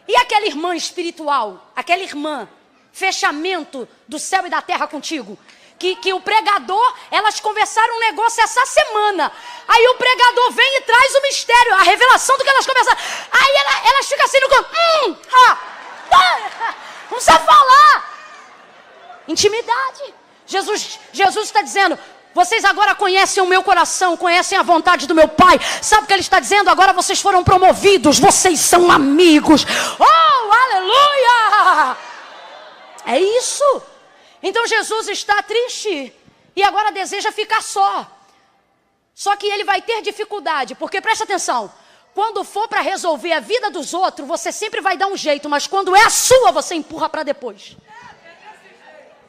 E aquela irmã espiritual, aquela irmã, fechamento do céu e da terra contigo, que o pregador, elas conversaram um negócio essa semana. Aí o pregador vem e traz o mistério, a revelação do que elas conversaram. Aí elas ficam assim no canto, não precisa falar. Intimidade. Jesus está dizendo, vocês agora conhecem o meu coração, conhecem a vontade do meu Pai. Sabe o que Ele está dizendo? Agora vocês foram promovidos, vocês são amigos. Oh, aleluia! É isso. Então Jesus está triste e agora deseja ficar só. Só que ele vai ter dificuldade, porque presta atenção. Quando for para resolver a vida dos outros, você sempre vai dar um jeito, mas quando é a sua, você empurra para depois.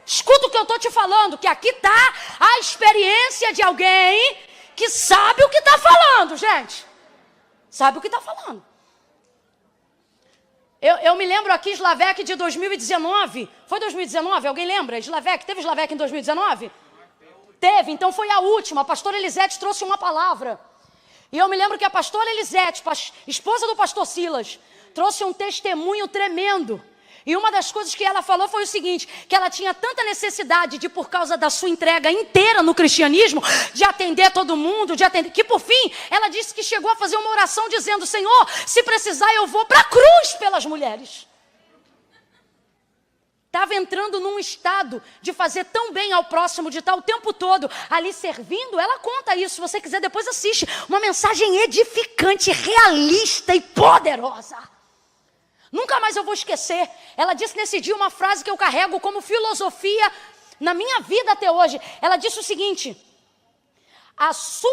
Escuta o que eu estou te falando, que aqui está a experiência de alguém que sabe o que está falando, gente. Sabe o que está falando. Eu me lembro aqui, Slavec de 2019. Foi 2019? Alguém lembra? Slavec, teve Slavec em 2019? Teve, então foi a última. A pastora Elisete trouxe uma palavra. E eu me lembro que a pastora Elisete, esposa do pastor Silas, trouxe um testemunho tremendo. E uma das coisas que ela falou foi o seguinte, que ela tinha tanta necessidade de, por causa da sua entrega inteira no cristianismo, de atender todo mundo, que por fim, ela disse que chegou a fazer uma oração dizendo, Senhor, se precisar eu vou para a cruz pelas mulheres. Estava entrando num estado de fazer tão bem ao próximo, de estar o tempo todo ali servindo, ela conta isso, se você quiser depois assiste, uma mensagem edificante, realista e poderosa. Nunca mais eu vou esquecer. Ela disse nesse dia uma frase que eu carrego como filosofia na minha vida até hoje. Ela disse o seguinte, se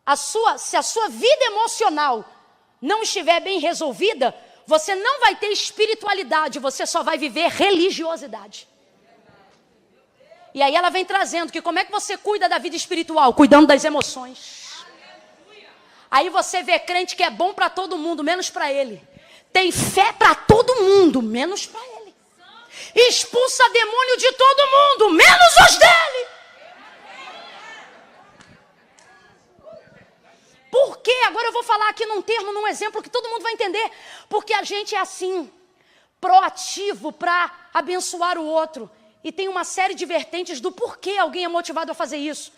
a sua vida emocional não estiver bem resolvida, você não vai ter espiritualidade, você só vai viver religiosidade. E aí ela vem trazendo que como é que você cuida da vida espiritual? Cuidando das emoções. Aí você vê crente que é bom para todo mundo, menos para ele. Tem fé para todo mundo, menos para ele. Expulsa demônio de todo mundo, menos os dele. Por quê? Agora eu vou falar aqui num termo, num exemplo que todo mundo vai entender. Porque a gente é assim, proativo para abençoar o outro. E tem uma série de vertentes do porquê alguém é motivado a fazer isso.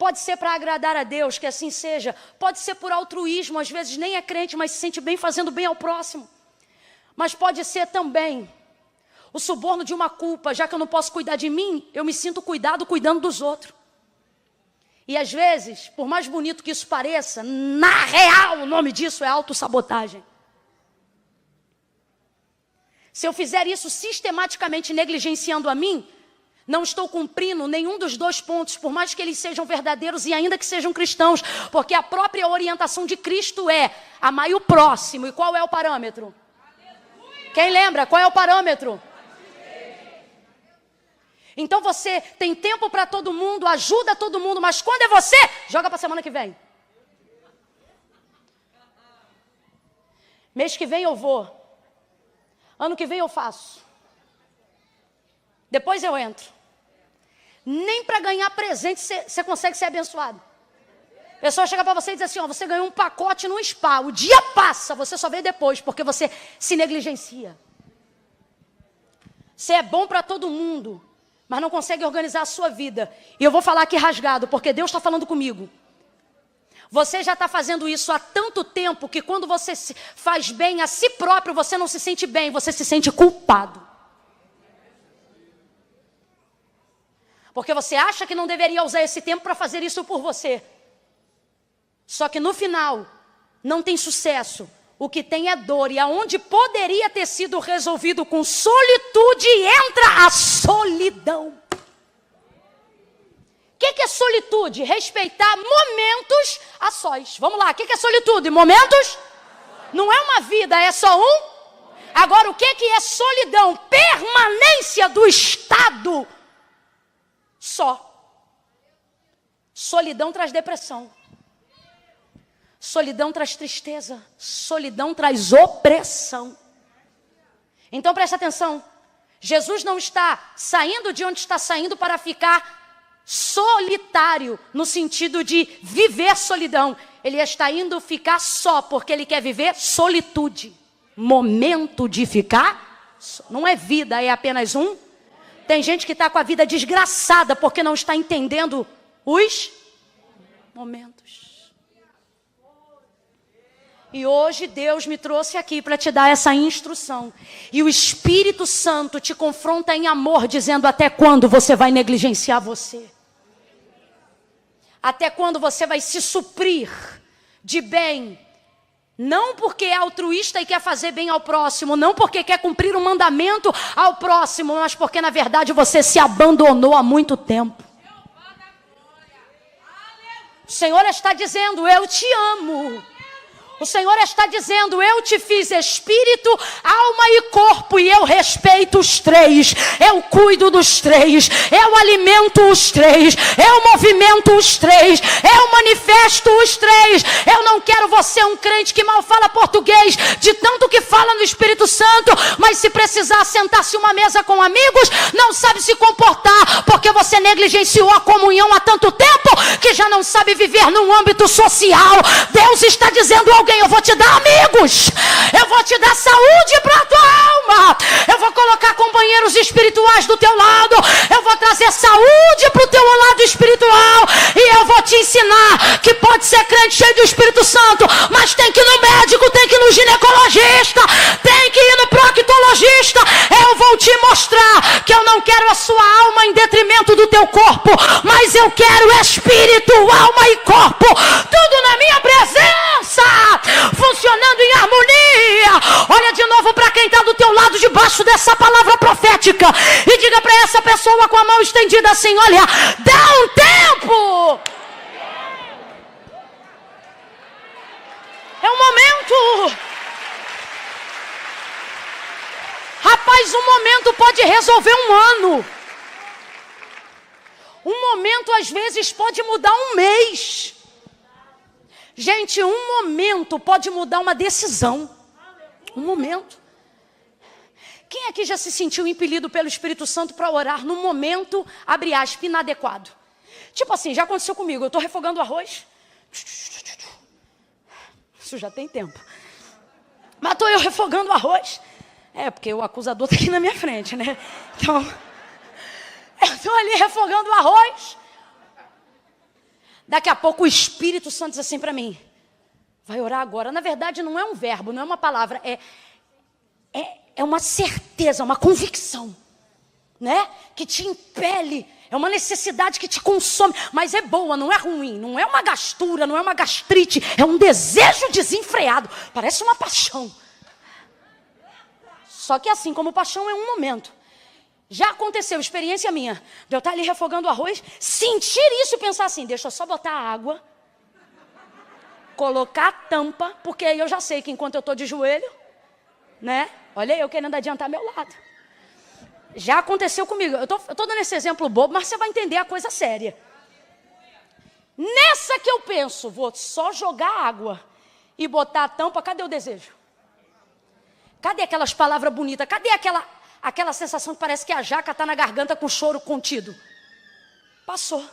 Pode ser para agradar a Deus, que assim seja. Pode ser por altruísmo, às vezes nem é crente, mas se sente bem fazendo bem ao próximo. Mas pode ser também o suborno de uma culpa. Já que eu não posso cuidar de mim, eu me sinto cuidando dos outros. E às vezes, por mais bonito que isso pareça, na real o nome disso é autossabotagem. Se eu fizer isso sistematicamente negligenciando a mim, não estou cumprindo nenhum dos dois pontos, por mais que eles sejam verdadeiros e ainda que sejam cristãos, porque a própria orientação de Cristo é amar o próximo. E qual é o parâmetro? Quem lembra? Qual é o parâmetro? Então você tem tempo para todo mundo, ajuda todo mundo, mas quando é você, joga para a semana que vem. Mês que vem eu vou. Ano que vem eu faço. Depois eu entro. Nem para ganhar presente você consegue ser abençoado. A pessoa chega para você e diz assim, ó, você ganhou um pacote no spa. O dia passa, você só vê depois, porque você se negligencia. Você é bom para todo mundo, mas não consegue organizar a sua vida. E eu vou falar aqui rasgado, porque Deus está falando comigo. Você já está fazendo isso há tanto tempo que quando você faz bem a si próprio, você não se sente bem, você se sente culpado. Porque você acha que não deveria usar esse tempo para fazer isso por você. Só que no final, não tem sucesso. O que tem é dor. E aonde poderia ter sido resolvido com solitude, entra a solidão. O que é solitude? Respeitar momentos a sós. Vamos lá, o que é solitude? Momentos? Não é uma vida, é só um. Agora, o que é solidão? Permanência do estado só. Solidão traz depressão. Solidão traz tristeza. Solidão traz opressão. Então presta atenção. Jesus não está saindo de onde está saindo para ficar solitário, no sentido de viver solidão. Ele está indo ficar só, porque ele quer viver solitude. Momento de ficar só. Não é vida, é apenas um. Tem gente que está com a vida desgraçada, porque não está entendendo os momentos. E hoje Deus me trouxe aqui para te dar essa instrução. E o Espírito Santo te confronta em amor, dizendo até quando você vai negligenciar você. Até quando você vai se suprir de bem. Não porque é altruísta e quer fazer bem ao próximo. Não porque quer cumprir um mandamento ao próximo. Mas porque na verdade você se abandonou há muito tempo. O Senhor está dizendo, eu te amo. O Senhor está dizendo, eu te fiz espírito, alma e corpo, e eu respeito os três, eu cuido dos três, eu alimento os três, eu movimento os três, eu manifesto os três. Eu não quero você um crente que mal fala português, de tanto que fala no Espírito Santo, mas se precisar sentar-se uma mesa com amigos, não sabe se comportar, porque você negligenciou a comunhão há tanto tempo, que já não sabe viver num âmbito social. Deus está dizendo alguém, eu vou te dar amigos, eu vou te dar saúde para a tua alma, eu vou colocar companheiros espirituais do teu lado, eu vou trazer saúde para o teu lado espiritual, e eu vou te ensinar que pode ser crente cheio do Espírito Santo, mas tem que ir no médico, tem que ir no ginecologista, tem que ir no proctologista. Eu vou te mostrar que eu não quero a sua alma em detrimento do teu corpo, mas eu quero espírito, alma e corpo, tudo na minha presença, funcionando em harmonia. Olha de novo para quem está do teu lado, debaixo dessa palavra profética, e diga para essa pessoa com a mão estendida assim, olha, dá um tempo. É um momento. Rapaz, um momento pode resolver um ano. Um momento às vezes pode mudar um mês. Gente, um momento pode mudar uma decisão. Um momento. Quem aqui já se sentiu impelido pelo Espírito Santo para orar num momento, abre aspas, inadequado? Tipo assim, já aconteceu comigo. Eu estou refogando arroz. Isso já tem tempo. Mas estou eu refogando arroz. É, porque o acusador está aqui na minha frente, né? Então, eu estou ali refogando arroz. Daqui a pouco o Espírito Santo diz assim para mim: vai orar agora. Na verdade não é um verbo, não é uma palavra, é uma certeza, uma convicção, né? Que te impele, é uma necessidade que te consome, mas é boa, não é ruim, não é uma gastura, não é uma gastrite, é um desejo desenfreado, parece uma paixão. Só que assim como paixão é um momento. Já aconteceu, experiência minha, de eu estar ali refogando o arroz, sentir isso e pensar assim: deixa eu só botar a água, colocar a tampa, porque aí eu já sei que enquanto eu estou de joelho, né? Olha eu querendo adiantar meu lado. Já aconteceu comigo. Eu tô dando esse exemplo bobo, mas você vai entender a coisa séria. Nessa que eu penso, vou só jogar água e botar a tampa, cadê o desejo? Cadê aquelas palavras bonitas? Cadê aquela sensação que parece que a jaca está na garganta com choro contido? Passou.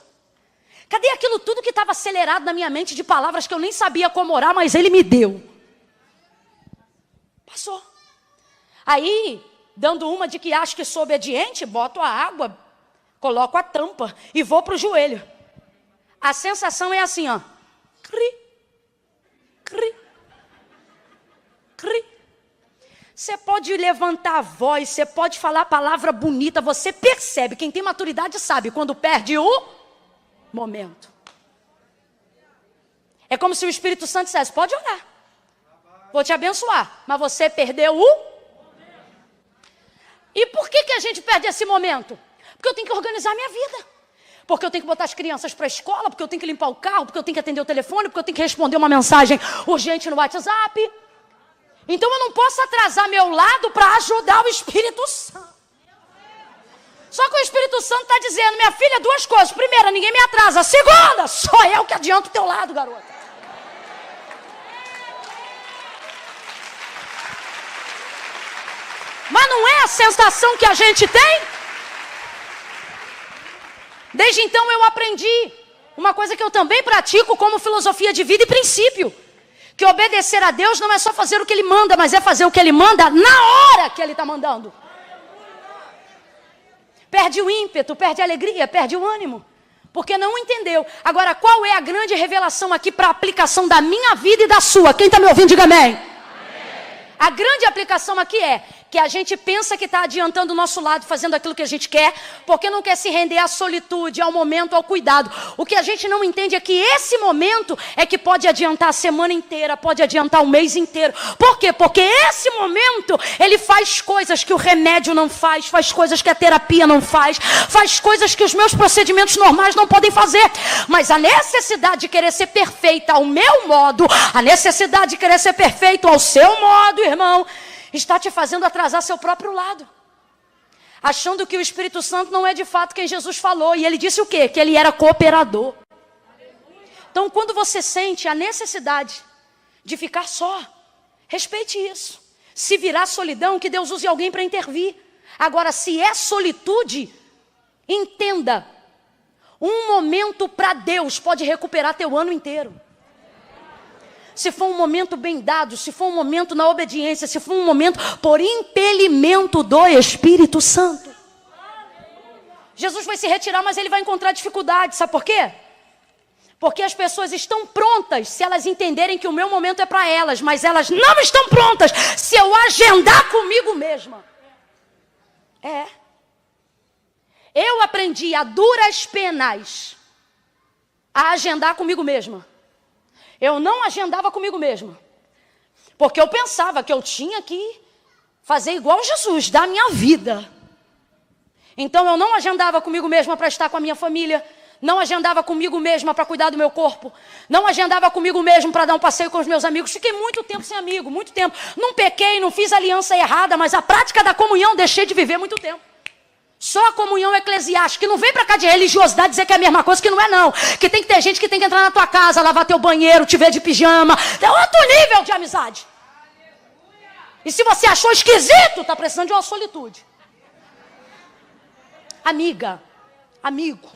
Cadê aquilo tudo que estava acelerado na minha mente de palavras que eu nem sabia como orar, mas ele me deu? Passou. Aí, dando uma de que acho que sou obediente, boto a água, coloco a tampa e vou para o joelho. A sensação é assim, ó. Cri, cri, cri. Você pode levantar a voz, você pode falar palavra bonita, você percebe, quem tem maturidade sabe, quando perde o momento. É como se o Espírito Santo dissesse: pode orar, vou te abençoar, mas você perdeu o... E por que a gente perde esse momento? Porque eu tenho que organizar a minha vida. Porque eu tenho que botar as crianças para a escola, porque eu tenho que limpar o carro, porque eu tenho que atender o telefone, porque eu tenho que responder uma mensagem urgente no WhatsApp. Então eu não posso atrasar meu lado para ajudar o Espírito Santo. Só que o Espírito Santo está dizendo: minha filha, duas coisas. Primeira, ninguém me atrasa. Segunda, só eu que adianto o teu lado, garota. Mas não é a sensação que a gente tem? Desde então eu aprendi uma coisa que eu também pratico como filosofia de vida e princípio. Que obedecer a Deus não é só fazer o que Ele manda, mas é fazer o que Ele manda na hora que Ele está mandando. Perde o ímpeto, perde a alegria, perde o ânimo. Porque não entendeu. Agora, qual é a grande revelação aqui para a aplicação da minha vida e da sua? Quem está me ouvindo, diga amém. A grande aplicação aqui é que a gente pensa que está adiantando o nosso lado, fazendo aquilo que a gente quer, porque não quer se render à solitude, ao momento, ao cuidado. O que a gente não entende é que esse momento é que pode adiantar a semana inteira, pode adiantar o mês inteiro. Por quê? Porque esse momento, ele faz coisas que o remédio não faz coisas que a terapia não faz coisas que os meus procedimentos normais não podem fazer. Mas a necessidade de querer ser perfeita ao meu modo, a necessidade de querer ser perfeito ao seu modo, irmão, está te fazendo atrasar seu próprio lado. Achando que o Espírito Santo não é de fato quem Jesus falou. E ele disse o quê? Que ele era cooperador. Então, quando você sente a necessidade de ficar só, respeite isso. Se virar solidão, que Deus use alguém para intervir. Agora, se é solitude, entenda. Um momento para Deus pode recuperar teu ano inteiro. Se for um momento bem dado, se for um momento na obediência, se for um momento por impelimento do Espírito Santo. Jesus vai se retirar, mas ele vai encontrar dificuldade. Sabe por quê? Porque as pessoas estão prontas se elas entenderem que o meu momento é para elas, mas elas não estão prontas se eu agendar comigo mesma. Eu aprendi a duras penas a agendar comigo mesma. Eu não agendava comigo mesma. Porque eu pensava que eu tinha que fazer igual Jesus, dar a minha vida. Então eu não agendava comigo mesma para estar com a minha família. Não agendava comigo mesma para cuidar do meu corpo. Não agendava comigo mesmo para dar um passeio com os meus amigos. Fiquei muito tempo sem amigo, muito tempo. Não pequei, não fiz aliança errada, mas a prática da comunhão deixei de viver muito tempo. Só a comunhão eclesiástica, que não vem pra cá de religiosidade dizer que é a mesma coisa, que não é não. Que tem que ter gente que tem que entrar na tua casa, lavar teu banheiro, te ver de pijama. É outro nível de amizade. E se você achou esquisito, tá precisando de uma solitude. Amiga, amigo.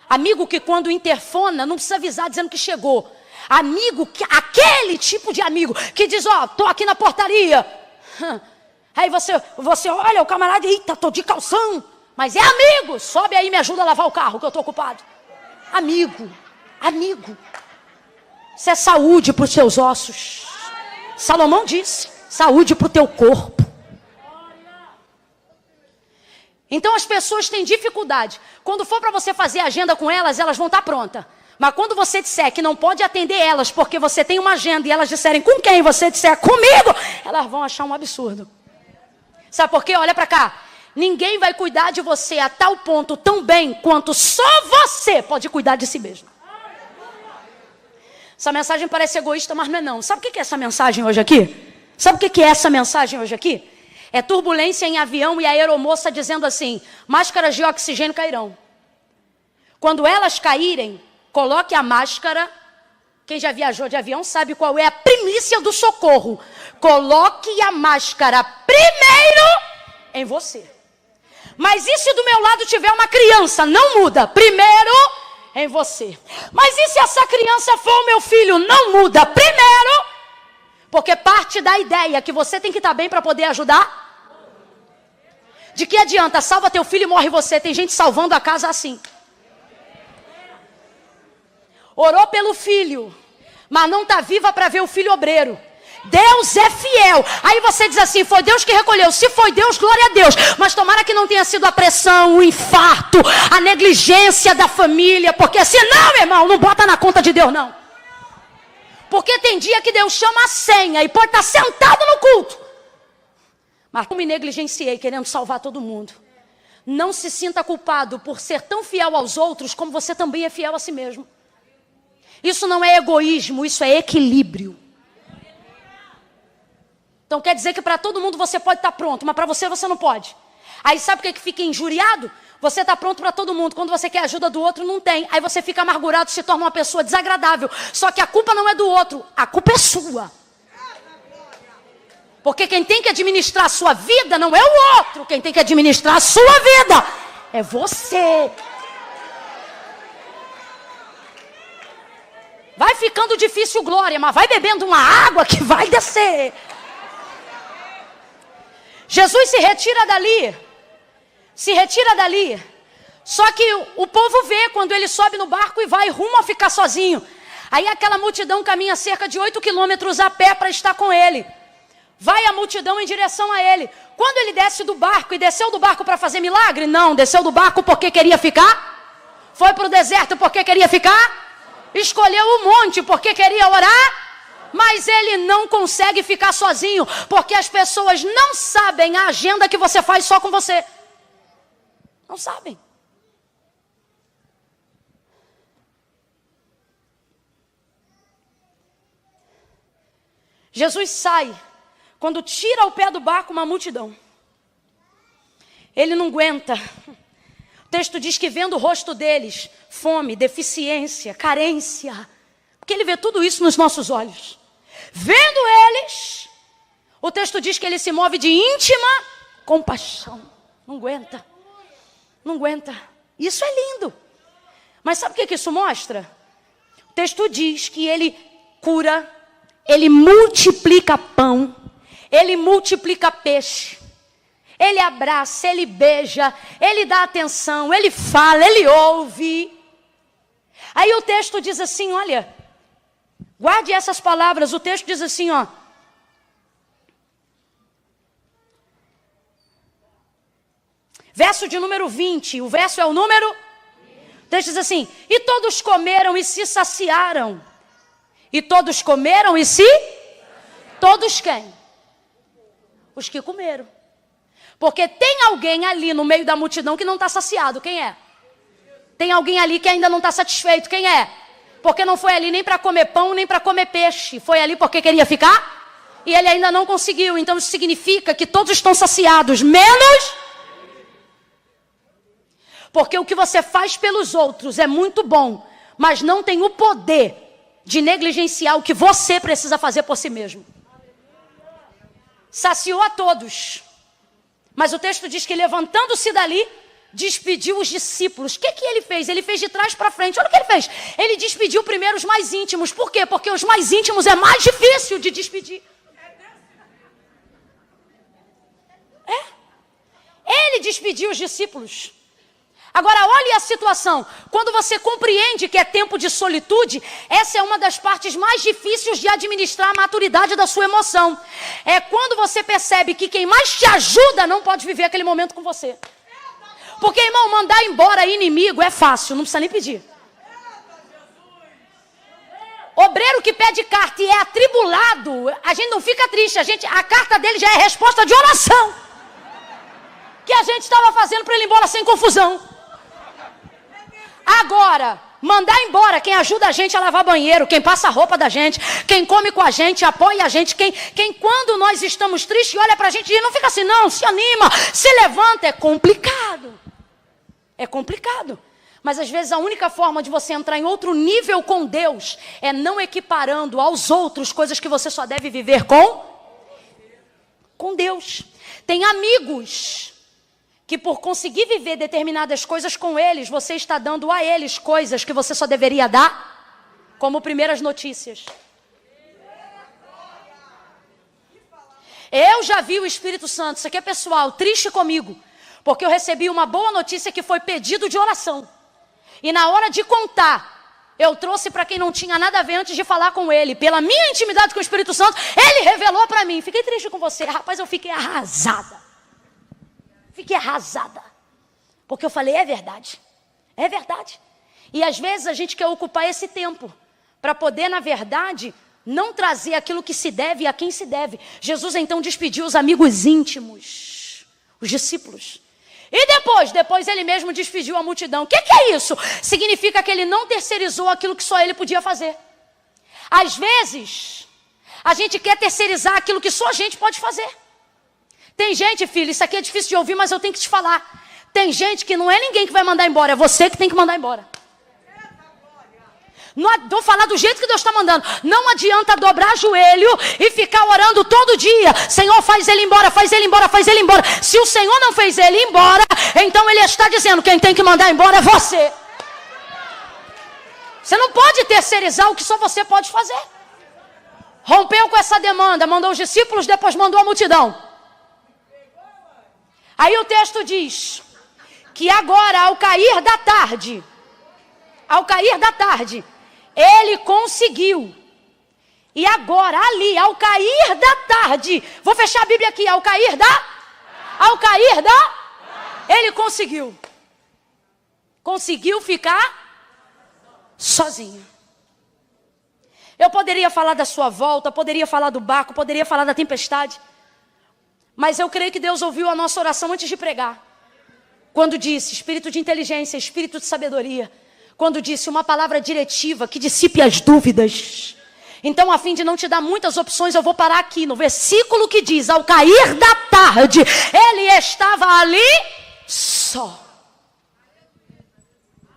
Amigo que quando interfona não precisa avisar dizendo que chegou. Amigo, aquele tipo de amigo que diz, ó, tô aqui na portaria. Aí você olha o camarada, eita, tô de calção. Mas é amigo. Sobe aí e me ajuda a lavar o carro que eu estou ocupado. Amigo. Amigo. Isso é saúde para os seus ossos. Salomão disse, saúde para o teu corpo. Então as pessoas têm dificuldade. Quando for para você fazer agenda com elas, elas vão estar prontas. Mas quando você disser que não pode atender elas porque você tem uma agenda e elas disserem com quem, você disser comigo, elas vão achar um absurdo. Sabe por quê? Olha para cá. Ninguém vai cuidar de você a tal ponto tão bem quanto só você pode cuidar de si mesmo. Essa mensagem parece egoísta, mas não é não. Sabe o que é essa mensagem hoje aqui? Sabe o que é essa mensagem hoje aqui? É turbulência em avião e a aeromoça dizendo assim, máscaras de oxigênio cairão. Quando elas caírem, coloque a máscara. Quem já viajou de avião sabe qual é a primícia do socorro. Coloque a máscara primeiro em você. Mas e se do meu lado tiver uma criança? Não muda. Primeiro em você. Mas e se essa criança for o meu filho? Não muda. Primeiro. Porque parte da ideia que você tem que estar bem para poder ajudar. De que adianta? Salva teu filho e morre você. Tem gente salvando a casa assim. Orou pelo filho, mas não está viva para ver o filho obreiro. Deus é fiel. Aí você diz assim, foi Deus que recolheu. Se foi Deus, glória a Deus. Mas tomara que não tenha sido a pressão, o infarto, a negligência da família. Porque senão, meu irmão, não bota na conta de Deus, não. Porque tem dia que Deus chama a senha e pode estar sentado no culto. Mas eu me negligenciei querendo salvar todo mundo. Não se sinta culpado por ser tão fiel aos outros como você também é fiel a si mesmo. Isso não é egoísmo, isso é equilíbrio. Então quer dizer que para todo mundo você pode estar pronto, mas para você não pode. Aí sabe o que fica injuriado? Você está pronto para todo mundo. Quando você quer ajuda do outro, não tem. Aí você fica amargurado, se torna uma pessoa desagradável. Só que a culpa não é do outro, a culpa é sua. Porque quem tem que administrar a sua vida não é o outro. Quem tem que administrar a sua vida é você. Vai ficando difícil, glória, mas vai bebendo uma água que vai descer. Jesus se retira dali. Se retira dali. Só que o povo vê quando ele sobe no barco e vai rumo a ficar sozinho. Aí aquela multidão caminha cerca de 8 quilômetros a pé para estar com ele. Vai a multidão em direção a ele. Quando ele desce do barco, e desceu do barco para fazer milagre? Não, desceu do barco porque queria ficar. Foi para o deserto porque queria ficar. Escolheu o monte porque queria orar. Mas ele não consegue ficar sozinho, porque as pessoas não sabem a agenda que você faz só com você. Não sabem. Jesus sai, quando tira o pé do barco uma multidão. Ele não aguenta. O texto diz que vendo o rosto deles, fome, deficiência, carência, porque ele vê tudo isso nos nossos olhos. Vendo eles, o texto diz que ele se move de íntima compaixão. Não aguenta. Não aguenta. Isso é lindo. Mas sabe o que isso mostra? O texto diz que ele cura, ele multiplica pão, ele multiplica peixe, ele abraça, ele beija, ele dá atenção, ele fala, ele ouve. Aí o texto diz assim, olha, guarde essas palavras, o texto diz assim, ó. Verso de número 20, o verso é o número? O texto diz assim, e todos comeram e se saciaram. E todos comeram e se? Todos quem? Os que comeram. Porque tem alguém ali no meio da multidão que não está saciado, quem é? Tem alguém ali que ainda não está satisfeito, quem é? Porque não foi ali nem para comer pão, nem para comer peixe. Foi ali porque queria ficar. E ele ainda não conseguiu. Então isso significa que todos estão saciados, menos... Porque o que você faz pelos outros é muito bom, mas não tem o poder de negligenciar o que você precisa fazer por si mesmo. Saciou a todos. Mas o texto diz que levantando-se dali, despediu os discípulos. O que ele fez? Ele fez de trás para frente. Olha o que ele fez. Ele despediu primeiro os mais íntimos. Por quê? Porque os mais íntimos é mais difícil de despedir. Ele ele despediu os discípulos. Agora, olhe a situação. Quando você compreende que é tempo de solitude, essa é uma das partes mais difíceis de administrar a maturidade da sua emoção. É quando você percebe que quem mais te ajuda não pode viver aquele momento com você. Porque, irmão, mandar embora inimigo é fácil, não precisa nem pedir. Obreiro que pede carta e é atribulado, a gente não fica triste, a carta dele já é resposta de oração. Que a gente estava fazendo para ele ir embora sem confusão. Agora, mandar embora quem ajuda a gente a lavar banheiro, quem passa a roupa da gente, quem come com a gente, apoia a gente, quem quando nós estamos tristes olha pra gente e não fica assim, não, se anima, se levanta, é complicado. É complicado. Mas às vezes a única forma de você entrar em outro nível com Deus é não equiparando aos outros coisas que você só deve viver com Deus. Tem amigos que por conseguir viver determinadas coisas com eles, você está dando a eles coisas que você só deveria dar como primeiras notícias. Eu já vi o Espírito Santo, isso aqui é pessoal, triste comigo, porque eu recebi uma boa notícia que foi pedido de oração. E na hora de contar, eu trouxe para quem não tinha nada a ver antes de falar com ele. Pela minha intimidade com o Espírito Santo, ele revelou para mim. Fiquei triste com você. Rapaz, eu fiquei arrasada. Fiquei arrasada. Porque eu falei, é verdade. É verdade. E às vezes a gente quer ocupar esse tempo para poder, na verdade, não trazer aquilo que se deve a quem se deve. Jesus então despediu os amigos íntimos, os discípulos. E depois ele mesmo despediu a multidão. O que é isso? Significa que ele não terceirizou aquilo que só ele podia fazer. Às vezes, a gente quer terceirizar aquilo que só a gente pode fazer. Tem gente, filho, isso aqui é difícil de ouvir, mas eu tenho que te falar. Tem gente que não é ninguém que vai mandar embora, é você que tem que mandar embora. Não, vou falar do jeito que Deus está mandando. Não adianta dobrar joelho e ficar orando todo dia. Senhor, faz ele embora, faz ele embora, faz ele embora. Se o Senhor não fez ele embora, então ele está dizendo, quem tem que mandar embora é você. Você não pode terceirizar o que só você pode fazer. Rompeu com essa demanda, mandou os discípulos, depois mandou a multidão. Aí o texto diz que agora, ao cair da tarde, ele conseguiu. E agora, ali, ao cair da tarde, vou fechar a Bíblia aqui, ao cair da, ele conseguiu. Conseguiu ficar sozinho. Eu poderia falar da sua volta, poderia falar do barco, poderia falar da tempestade. Mas eu creio que Deus ouviu a nossa oração antes de pregar. Quando disse, espírito de inteligência, espírito de sabedoria. Quando disse uma palavra diretiva que dissipe as dúvidas. Então, a fim de não te dar muitas opções, eu vou parar aqui no versículo que diz, ao cair da tarde, ele estava ali só.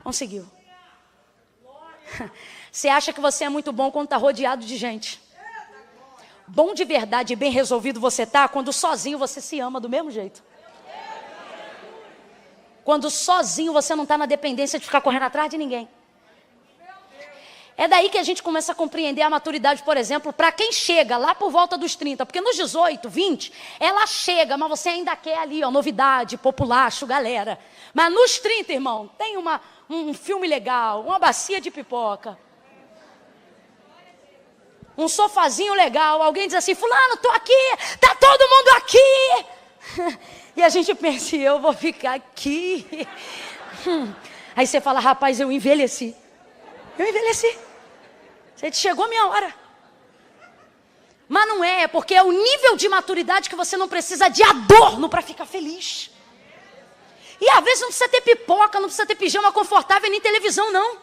Conseguiu. Você acha que você é muito bom quando está rodeado de gente. Bom de verdade e bem resolvido você está quando sozinho você se ama do mesmo jeito. Quando sozinho você não está na dependência de ficar correndo atrás de ninguém. É daí que a gente começa a compreender a maturidade, por exemplo, para quem chega lá por volta dos 30. Porque nos 18, 20, ela chega, mas você ainda quer ali, ó, novidade, populacho, galera. Mas nos 30, irmão, tem um filme legal, uma bacia de pipoca. Um sofazinho legal, alguém diz assim, fulano, tô aqui, tá todo mundo aqui. E a gente pensa, eu vou ficar aqui. Aí você fala, rapaz, eu envelheci. Chegou a minha hora. Mas não é porque é o nível de maturidade que você não precisa de adorno para ficar feliz. E às vezes não precisa ter pipoca, não precisa ter pijama confortável nem televisão, não.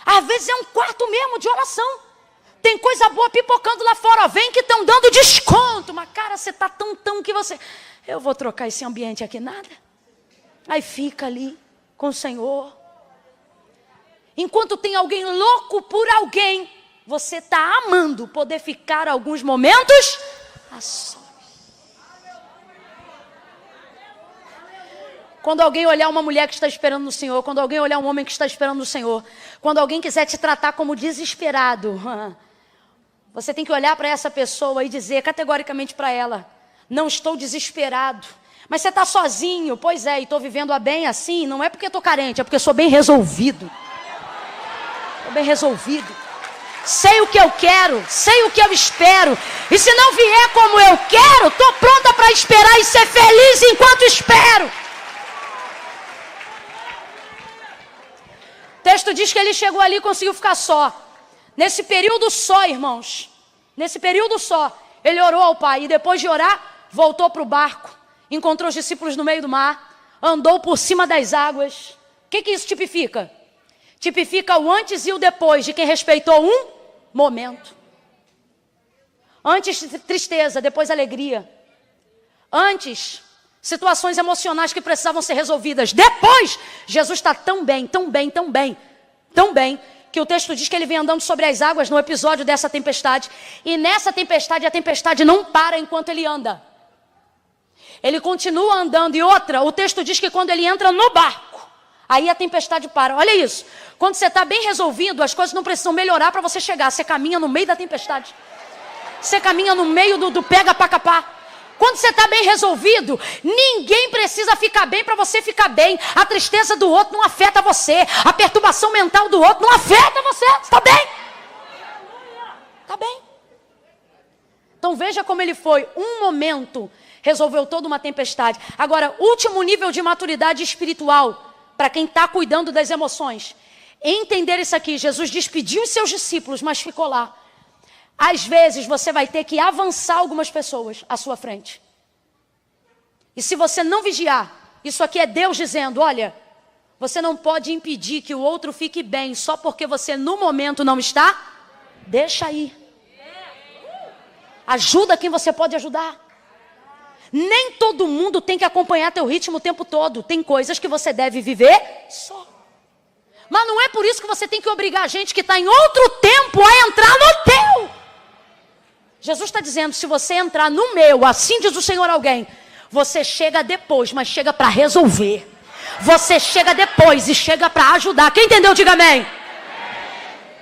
Às vezes é um quarto mesmo de oração. Tem coisa boa pipocando lá fora, ó, vem que estão dando desconto. Mas cara, você está tão que você... Eu vou trocar esse ambiente aqui, nada. Aí fica ali com o Senhor. Enquanto tem alguém louco por alguém, você está amando poder ficar alguns momentos a sós. Quando alguém olhar uma mulher que está esperando no Senhor, quando alguém olhar um homem que está esperando no Senhor, quando alguém quiser te tratar como desesperado, você tem que olhar para essa pessoa e dizer categoricamente para ela, não estou desesperado, Mas você está sozinho. Pois é, e estou vivendo a bem assim. Não é porque estou carente, é porque sou bem resolvido. Estou bem resolvido. Sei o que eu quero, sei o que eu espero. E se não vier como eu quero, estou pronta para esperar e ser feliz enquanto espero. O texto diz que ele chegou ali e conseguiu ficar só. Nesse período só, irmãos, nesse período só, ele orou ao Pai. E depois de orar, voltou para o barco. Encontrou os discípulos no meio do mar. Andou por cima das águas. O que isso tipifica? Tipifica o antes e o depois de quem respeitou um momento. Antes tristeza, depois alegria. Antes situações emocionais que precisavam ser resolvidas. Depois, Jesus está tão bem, tão bem, tão bem, tão bem, que o texto diz que ele vem andando sobre as águas no episódio dessa tempestade. E nessa tempestade, a tempestade não para enquanto ele anda. Ele continua andando. E outra, o texto diz que quando ele entra no barco, aí a tempestade para. Olha isso. Quando você está bem resolvido, as coisas não precisam melhorar para você chegar. Você caminha no meio da tempestade. Você caminha no meio do pega pra capá. Quando você está bem resolvido, ninguém precisa ficar bem para você ficar bem. A tristeza do outro não afeta você. A perturbação mental do outro não afeta você. Está bem? Está bem. Então veja como ele foi. Um momento resolveu toda uma tempestade. Agora, último nível de maturidade espiritual para quem está cuidando das emoções. Entender isso aqui. Jesus despediu os seus discípulos, mas ficou lá. Às vezes você vai ter que avançar algumas pessoas à sua frente. E se você não vigiar, isso aqui é Deus dizendo, olha, você não pode impedir que o outro fique bem só porque você no momento não está. Deixa aí. Ajuda quem você pode ajudar. Nem todo mundo tem que acompanhar teu ritmo o tempo todo. Tem coisas que você deve viver só. Mas não é por isso que você tem que obrigar a gente que está em outro tempo a entrar no teu. Jesus está dizendo, se você entrar no meu, assim diz o Senhor alguém, você chega depois, mas chega para resolver. Você chega depois e chega para ajudar. Quem entendeu, diga amém.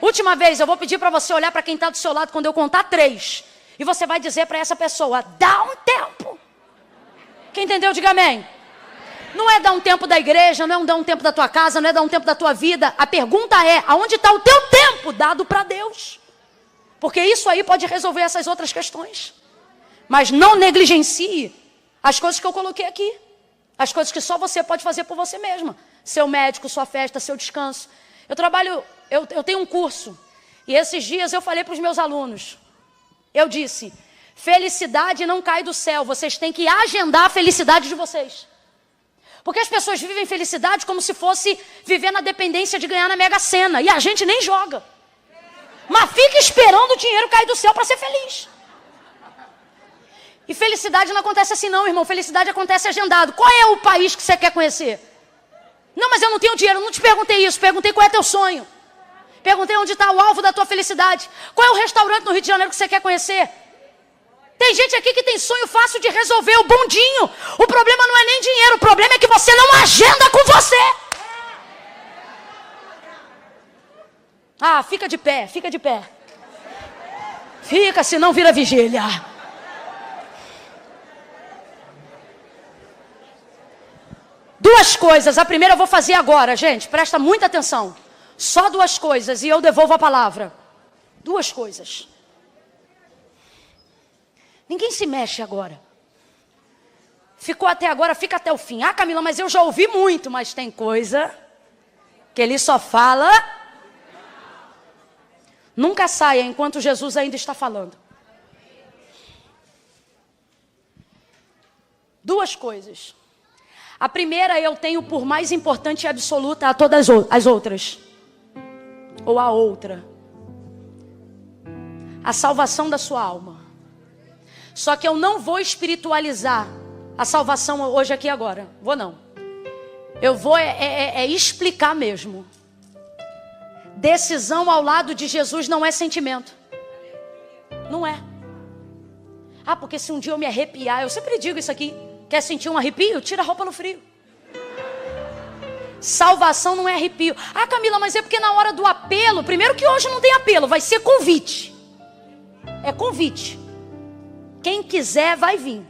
Última vez, eu vou pedir para você olhar para quem está do seu lado quando eu contar 3. E você vai dizer para essa pessoa, dá um tempo. Quem entendeu, diga amém. Não é dar um tempo da igreja, não é dar um tempo da tua casa, não é dar um tempo da tua vida. A pergunta é, aonde está o teu tempo dado para Deus? Porque isso aí pode resolver essas outras questões. Mas não negligencie as coisas que eu coloquei aqui. As coisas que só você pode fazer por você mesma. Seu médico, sua festa, seu descanso. Eu tenho um curso. E esses dias eu falei para os meus alunos. Eu disse, felicidade não cai do céu. Vocês têm que agendar a felicidade de vocês. Porque as pessoas vivem felicidade como se fosse viver na dependência de ganhar na Mega Sena. E a gente nem joga. Mas fica esperando o dinheiro cair do céu para ser feliz. E felicidade não acontece assim não, irmão. Felicidade acontece agendado. Qual é o país que você quer conhecer? Não, mas eu não tenho dinheiro. Eu não te perguntei isso. Perguntei qual é teu sonho. Perguntei onde está o alvo da tua felicidade. Qual é o restaurante no Rio de Janeiro que você quer conhecer? Tem gente aqui que tem sonho fácil de resolver, o bondinho. O problema não é nem dinheiro. O problema é que você não agenda com você. Ah, fica de pé, fica de pé. Fica, senão vira vigília. Duas coisas. A primeira eu vou fazer agora, gente. Presta muita atenção. Só 2 coisas e eu devolvo a palavra. 2 coisas. Ninguém se mexe agora. Ficou até agora, fica até o fim. Ah, Camila, mas eu já ouvi muito. Mas tem coisa que ele só fala... Nunca saia enquanto Jesus ainda está falando. 2 coisas. A primeira eu tenho por mais importante e absoluta a todas as outras. Ou a outra. A salvação da sua alma. Só que eu não vou espiritualizar a salvação hoje aqui agora. Vou não. Eu vou explicar mesmo. Decisão ao lado de Jesus não é sentimento. Não é. Ah, porque se um dia eu me arrepiar, eu sempre digo isso aqui. Quer sentir um arrepio? Tira a roupa no frio. Salvação não é arrepio. Ah, Camila, mas é porque na hora do apelo, primeiro que hoje não tem apelo, vai ser convite. É convite. Quem quiser vai vir.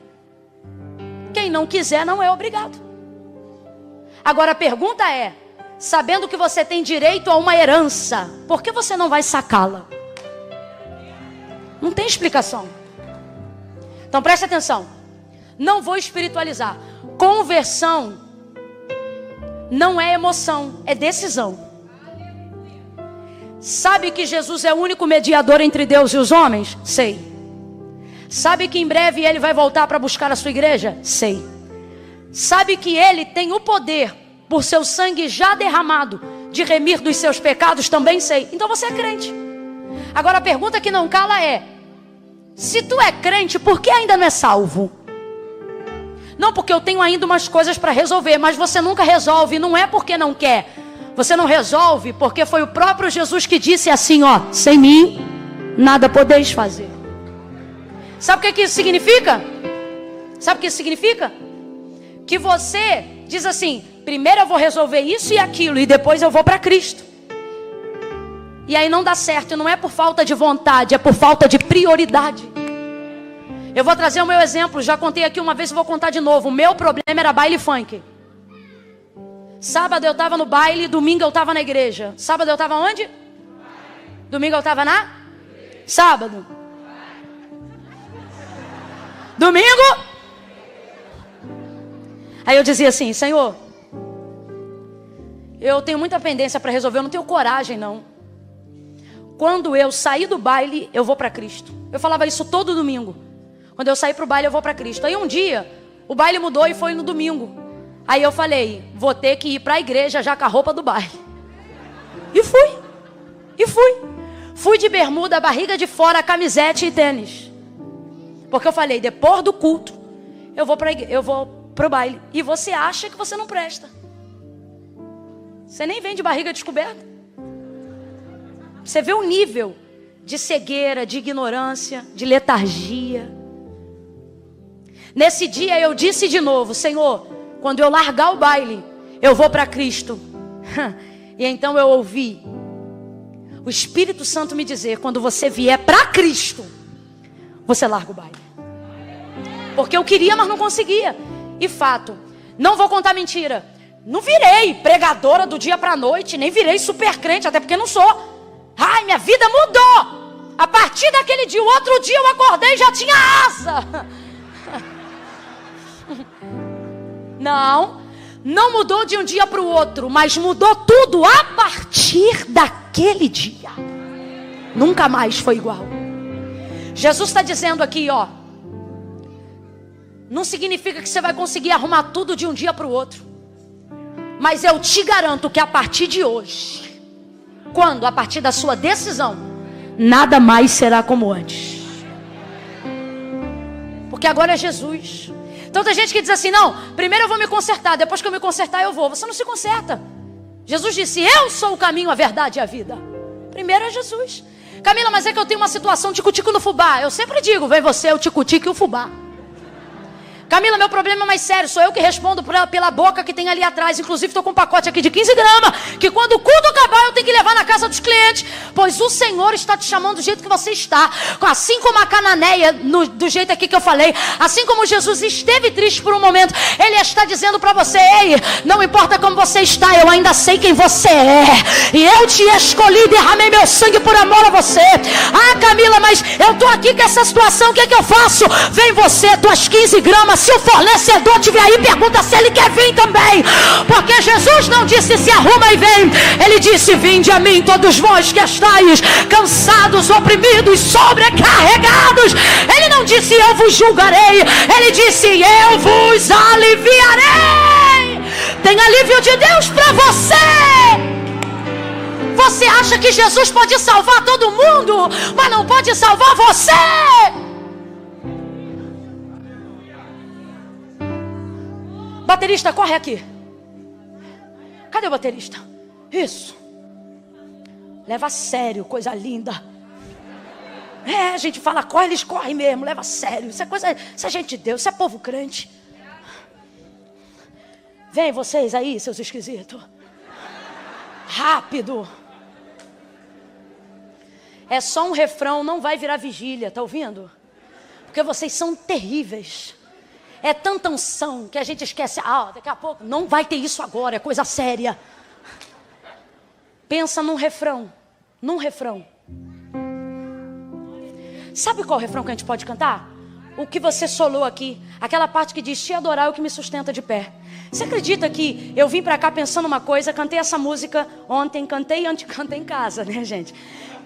Quem não quiser não é obrigado. Agora a pergunta é, sabendo que você tem direito a uma herança, por que você não vai sacá-la? Não tem explicação. Então preste atenção. Não vou espiritualizar. Conversão não é emoção, é decisão. Sabe que Jesus é o único mediador entre Deus e os homens? Sei. Sabe que em breve Ele vai voltar para buscar a sua igreja? Sei. Sabe que Ele tem o poder, por seu sangue já derramado, de remir dos seus pecados? Também sei. Então você é crente. Agora a pergunta que não cala é, se tu é crente, por que ainda não é salvo? Não, porque eu tenho ainda umas coisas para resolver, mas você nunca resolve, não é porque não quer. Você não resolve porque foi o próprio Jesus que disse assim, ó, sem mim nada podeis fazer. Sabe o que isso significa? Sabe o que isso significa? Que você diz assim, primeiro eu vou resolver isso e aquilo, e depois eu vou para Cristo. E aí não dá certo, não é por falta de vontade, é por falta de prioridade. Eu vou trazer o meu exemplo, já contei aqui uma vez e vou contar de novo. O meu problema era baile funk. Sábado eu estava no baile, domingo eu estava na igreja. Sábado eu estava onde? Domingo eu estava na? Sábado. Domingo? Aí eu dizia assim, Senhor, eu tenho muita pendência para resolver, eu não tenho coragem não. Quando eu sair do baile, eu vou para Cristo. Eu falava isso todo domingo. Quando eu sair para o baile, eu vou para Cristo. Aí um dia, o baile mudou e foi no domingo. Aí eu falei, vou ter que ir para a igreja já com a roupa do baile. E fui. Fui de bermuda, barriga de fora, camisete e tênis. Porque eu falei, depois do culto, eu vou para o baile. E você acha que você não presta. Você nem vem de barriga descoberta. Você vê o nível de cegueira, de ignorância, de letargia. Nesse dia eu disse de novo, Senhor, quando eu largar o baile, eu vou para Cristo. E então eu ouvi o Espírito Santo me dizer, quando você vier para Cristo, você larga o baile. Porque eu queria, mas não conseguia. E fato, não vou contar mentira, não virei pregadora do dia para a noite, nem virei super crente, até porque não sou. Ai, minha vida mudou. A partir daquele dia, o outro dia eu acordei e já tinha asa. Não mudou de um dia para o outro, mas mudou tudo a partir daquele dia. Nunca mais foi igual. Jesus está dizendo aqui, ó, não significa que você vai conseguir arrumar tudo de um dia para o outro, mas eu te garanto que a partir de hoje, quando? A partir da sua decisão, nada mais será como antes. Porque agora é Jesus. Então tem gente que diz assim, não, primeiro eu vou me consertar, depois que eu me consertar eu vou. Você não se conserta. Jesus disse, eu sou o caminho, a verdade e a vida. Primeiro é Jesus. Camila, mas é que eu tenho uma situação tico-tico no fubá. Eu sempre digo, vem você, o tico-tico e o fubá. Camila, meu problema é mais sério, sou eu que respondo pela boca que tem ali atrás. Inclusive estou com um pacote aqui de 15 gramas, que quando o culto acabar eu tenho que levar na casa dos clientes. Pois o Senhor está te chamando do jeito que você está. Assim como a Cananeia, do jeito aqui que eu falei. Assim como Jesus esteve triste por um momento, Ele está dizendo para você, ei, não importa como você está, eu ainda sei quem você é. E eu te escolhi, derramei meu sangue por amor a você. Ah, Camila, mas eu estou aqui com essa situação, o que é que eu faço? Vem você, tuas 15 gramas. Se o fornecedor estiver aí, pergunta se ele quer vir também. Porque Jesus não disse se arruma e vem. Ele disse, vinde a mim todos vós que estáis cansados, oprimidos, sobrecarregados. Ele não disse eu vos julgarei. Ele disse eu vos aliviarei. Tem alívio de Deus para você. Você acha que Jesus pode salvar todo mundo, mas não pode salvar você? Baterista, corre aqui. Cadê o baterista? Isso. Leva a sério, coisa linda. A gente fala, corre, eles correm mesmo, leva a sério. Isso é gente de Deus, isso é povo crente. Vem vocês aí, seus esquisitos. Rápido. É só um refrão, não vai virar vigília, tá ouvindo? Porque vocês são terríveis. é tanta unção que a gente esquece. Daqui a pouco não vai ter isso agora, é coisa séria. Pensa num refrão. Sabe qual refrão que a gente pode cantar? O que você solou aqui. Aquela parte que diz: te adorar é o que me sustenta de pé. Você acredita que eu vim pra cá pensando uma coisa, cantei essa música ontem, cantei em casa, né, gente?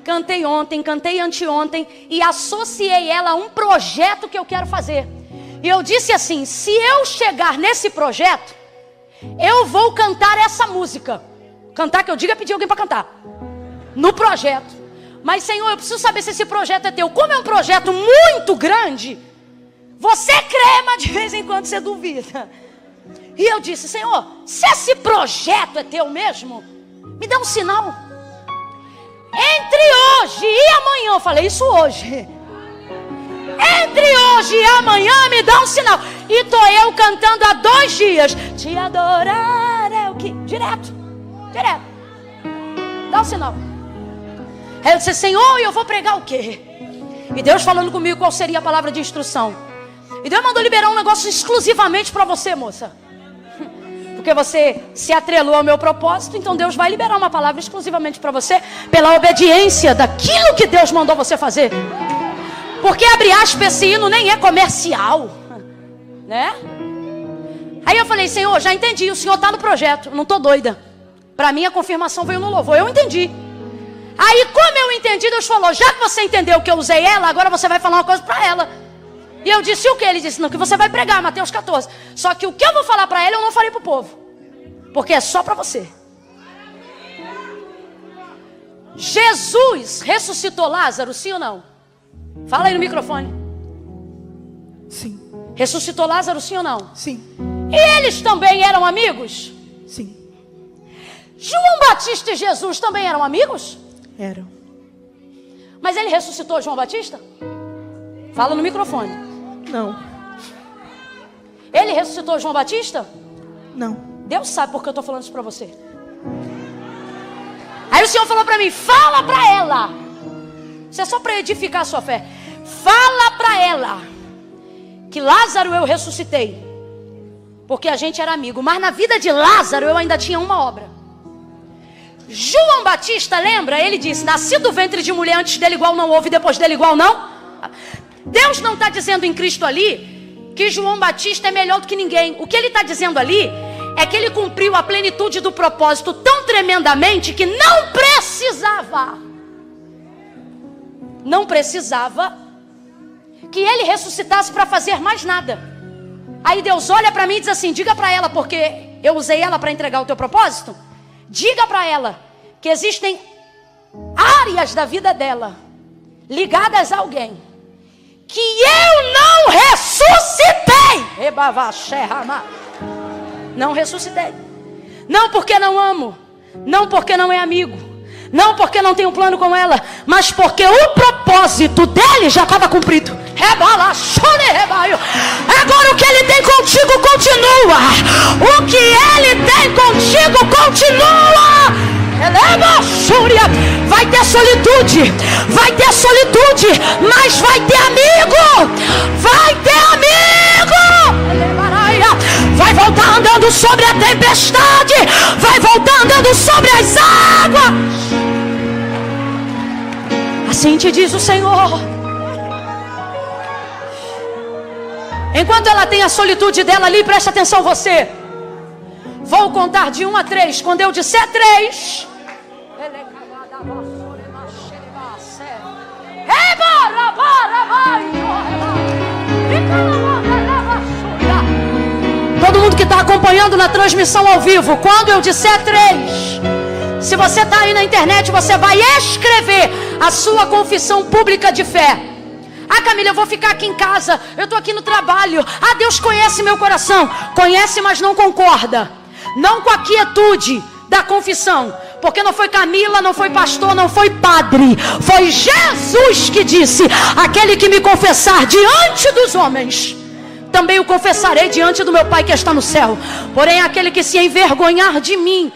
Cantei ontem, cantei anteontem e associei ela a um projeto que eu quero fazer. E eu disse assim: se eu chegar nesse projeto, eu vou cantar essa música. Cantar, que eu diga, pedir alguém para cantar. No projeto. Mas, Senhor, eu preciso saber se esse projeto é teu. Como é um projeto muito grande, você crê, mas de vez em quando você duvida. E eu disse: Senhor, se esse projeto é teu mesmo, me dá um sinal. Entre hoje e amanhã, eu falei isso hoje. Entre hoje e amanhã me dá um sinal. E tô eu cantando há 2 dias. Te adorar é o que? Direto. Dá um sinal. Aí eu disse: Senhor, eu vou pregar o quê? E Deus falando comigo qual seria a palavra de instrução. E Deus mandou liberar um negócio exclusivamente para você, moça. Porque você se atrelou ao meu propósito, então Deus vai liberar uma palavra exclusivamente para você, pela obediência daquilo que Deus mandou você fazer. Porque abre aspas, esse hino nem é comercial, né? Aí eu falei: Senhor, já entendi, o Senhor está no projeto, não estou doida. Para mim a confirmação veio no louvor, eu entendi. Aí, como eu entendi, Deus falou: já que você entendeu que eu usei ela, agora você vai falar uma coisa para ela. E eu disse: o que? Ele disse: não, que você vai pregar, Mateus 14. Só que o que eu vou falar para ela, eu não falei para o povo, porque é só para você. Jesus ressuscitou Lázaro, sim ou não? Fala aí no microfone. Sim. Ressuscitou Lázaro, sim ou não? Sim. E eles também eram amigos? Sim. João Batista e Jesus também eram amigos? Eram. Mas ele ressuscitou João Batista? Fala no microfone. Não. Ele ressuscitou João Batista? Não. Deus sabe porque eu estou falando isso para você. Aí o Senhor falou para mim: fala para ela. Isso é só para edificar a sua fé. Fala para ela que Lázaro eu ressuscitei, porque a gente era amigo. Mas na vida de Lázaro eu ainda tinha uma obra. João Batista, lembra? Ele disse: nasci do ventre de mulher, antes dele igual não houve, depois dele igual não. Deus não está dizendo em Cristo ali que João Batista é melhor do que ninguém. O que ele está dizendo ali é que ele cumpriu a plenitude do propósito tão tremendamente que não precisava que ele ressuscitasse para fazer mais nada. Aí Deus olha para mim e diz assim: diga para ela, porque eu usei ela para entregar o teu propósito. Diga para ela que existem áreas da vida dela ligadas a alguém que eu não ressuscitei. Não ressuscitei. Não porque não amo, não porque não é amigo, não porque não tenho plano com ela, mas porque o propósito dele já estava cumprido. Agora o que ele tem contigo continua. O que ele tem contigo continua. Vai ter solitude, mas vai ter amigo. Vai voltar andando sobre a tempestade, vai voltar andando sobre as águas. Assim te diz o Senhor. Enquanto ela tem a solitude dela ali, presta atenção você. Vou contar de 1 a 3. Quando eu disser 3, todo mundo que está acompanhando na transmissão ao vivo, quando eu disser 3, se você está aí na internet, você vai escrever a sua confissão pública de fé. Ah, Camila, eu vou ficar aqui em casa, eu estou aqui no trabalho. Ah, Deus conhece meu coração. Conhece, mas não concorda. Não com a quietude da confissão. Porque não foi Camila, não foi pastor, não foi padre. Foi Jesus que disse: aquele que me confessar diante dos homens, também o confessarei diante do meu Pai que está no céu. Porém, aquele que se envergonhar de mim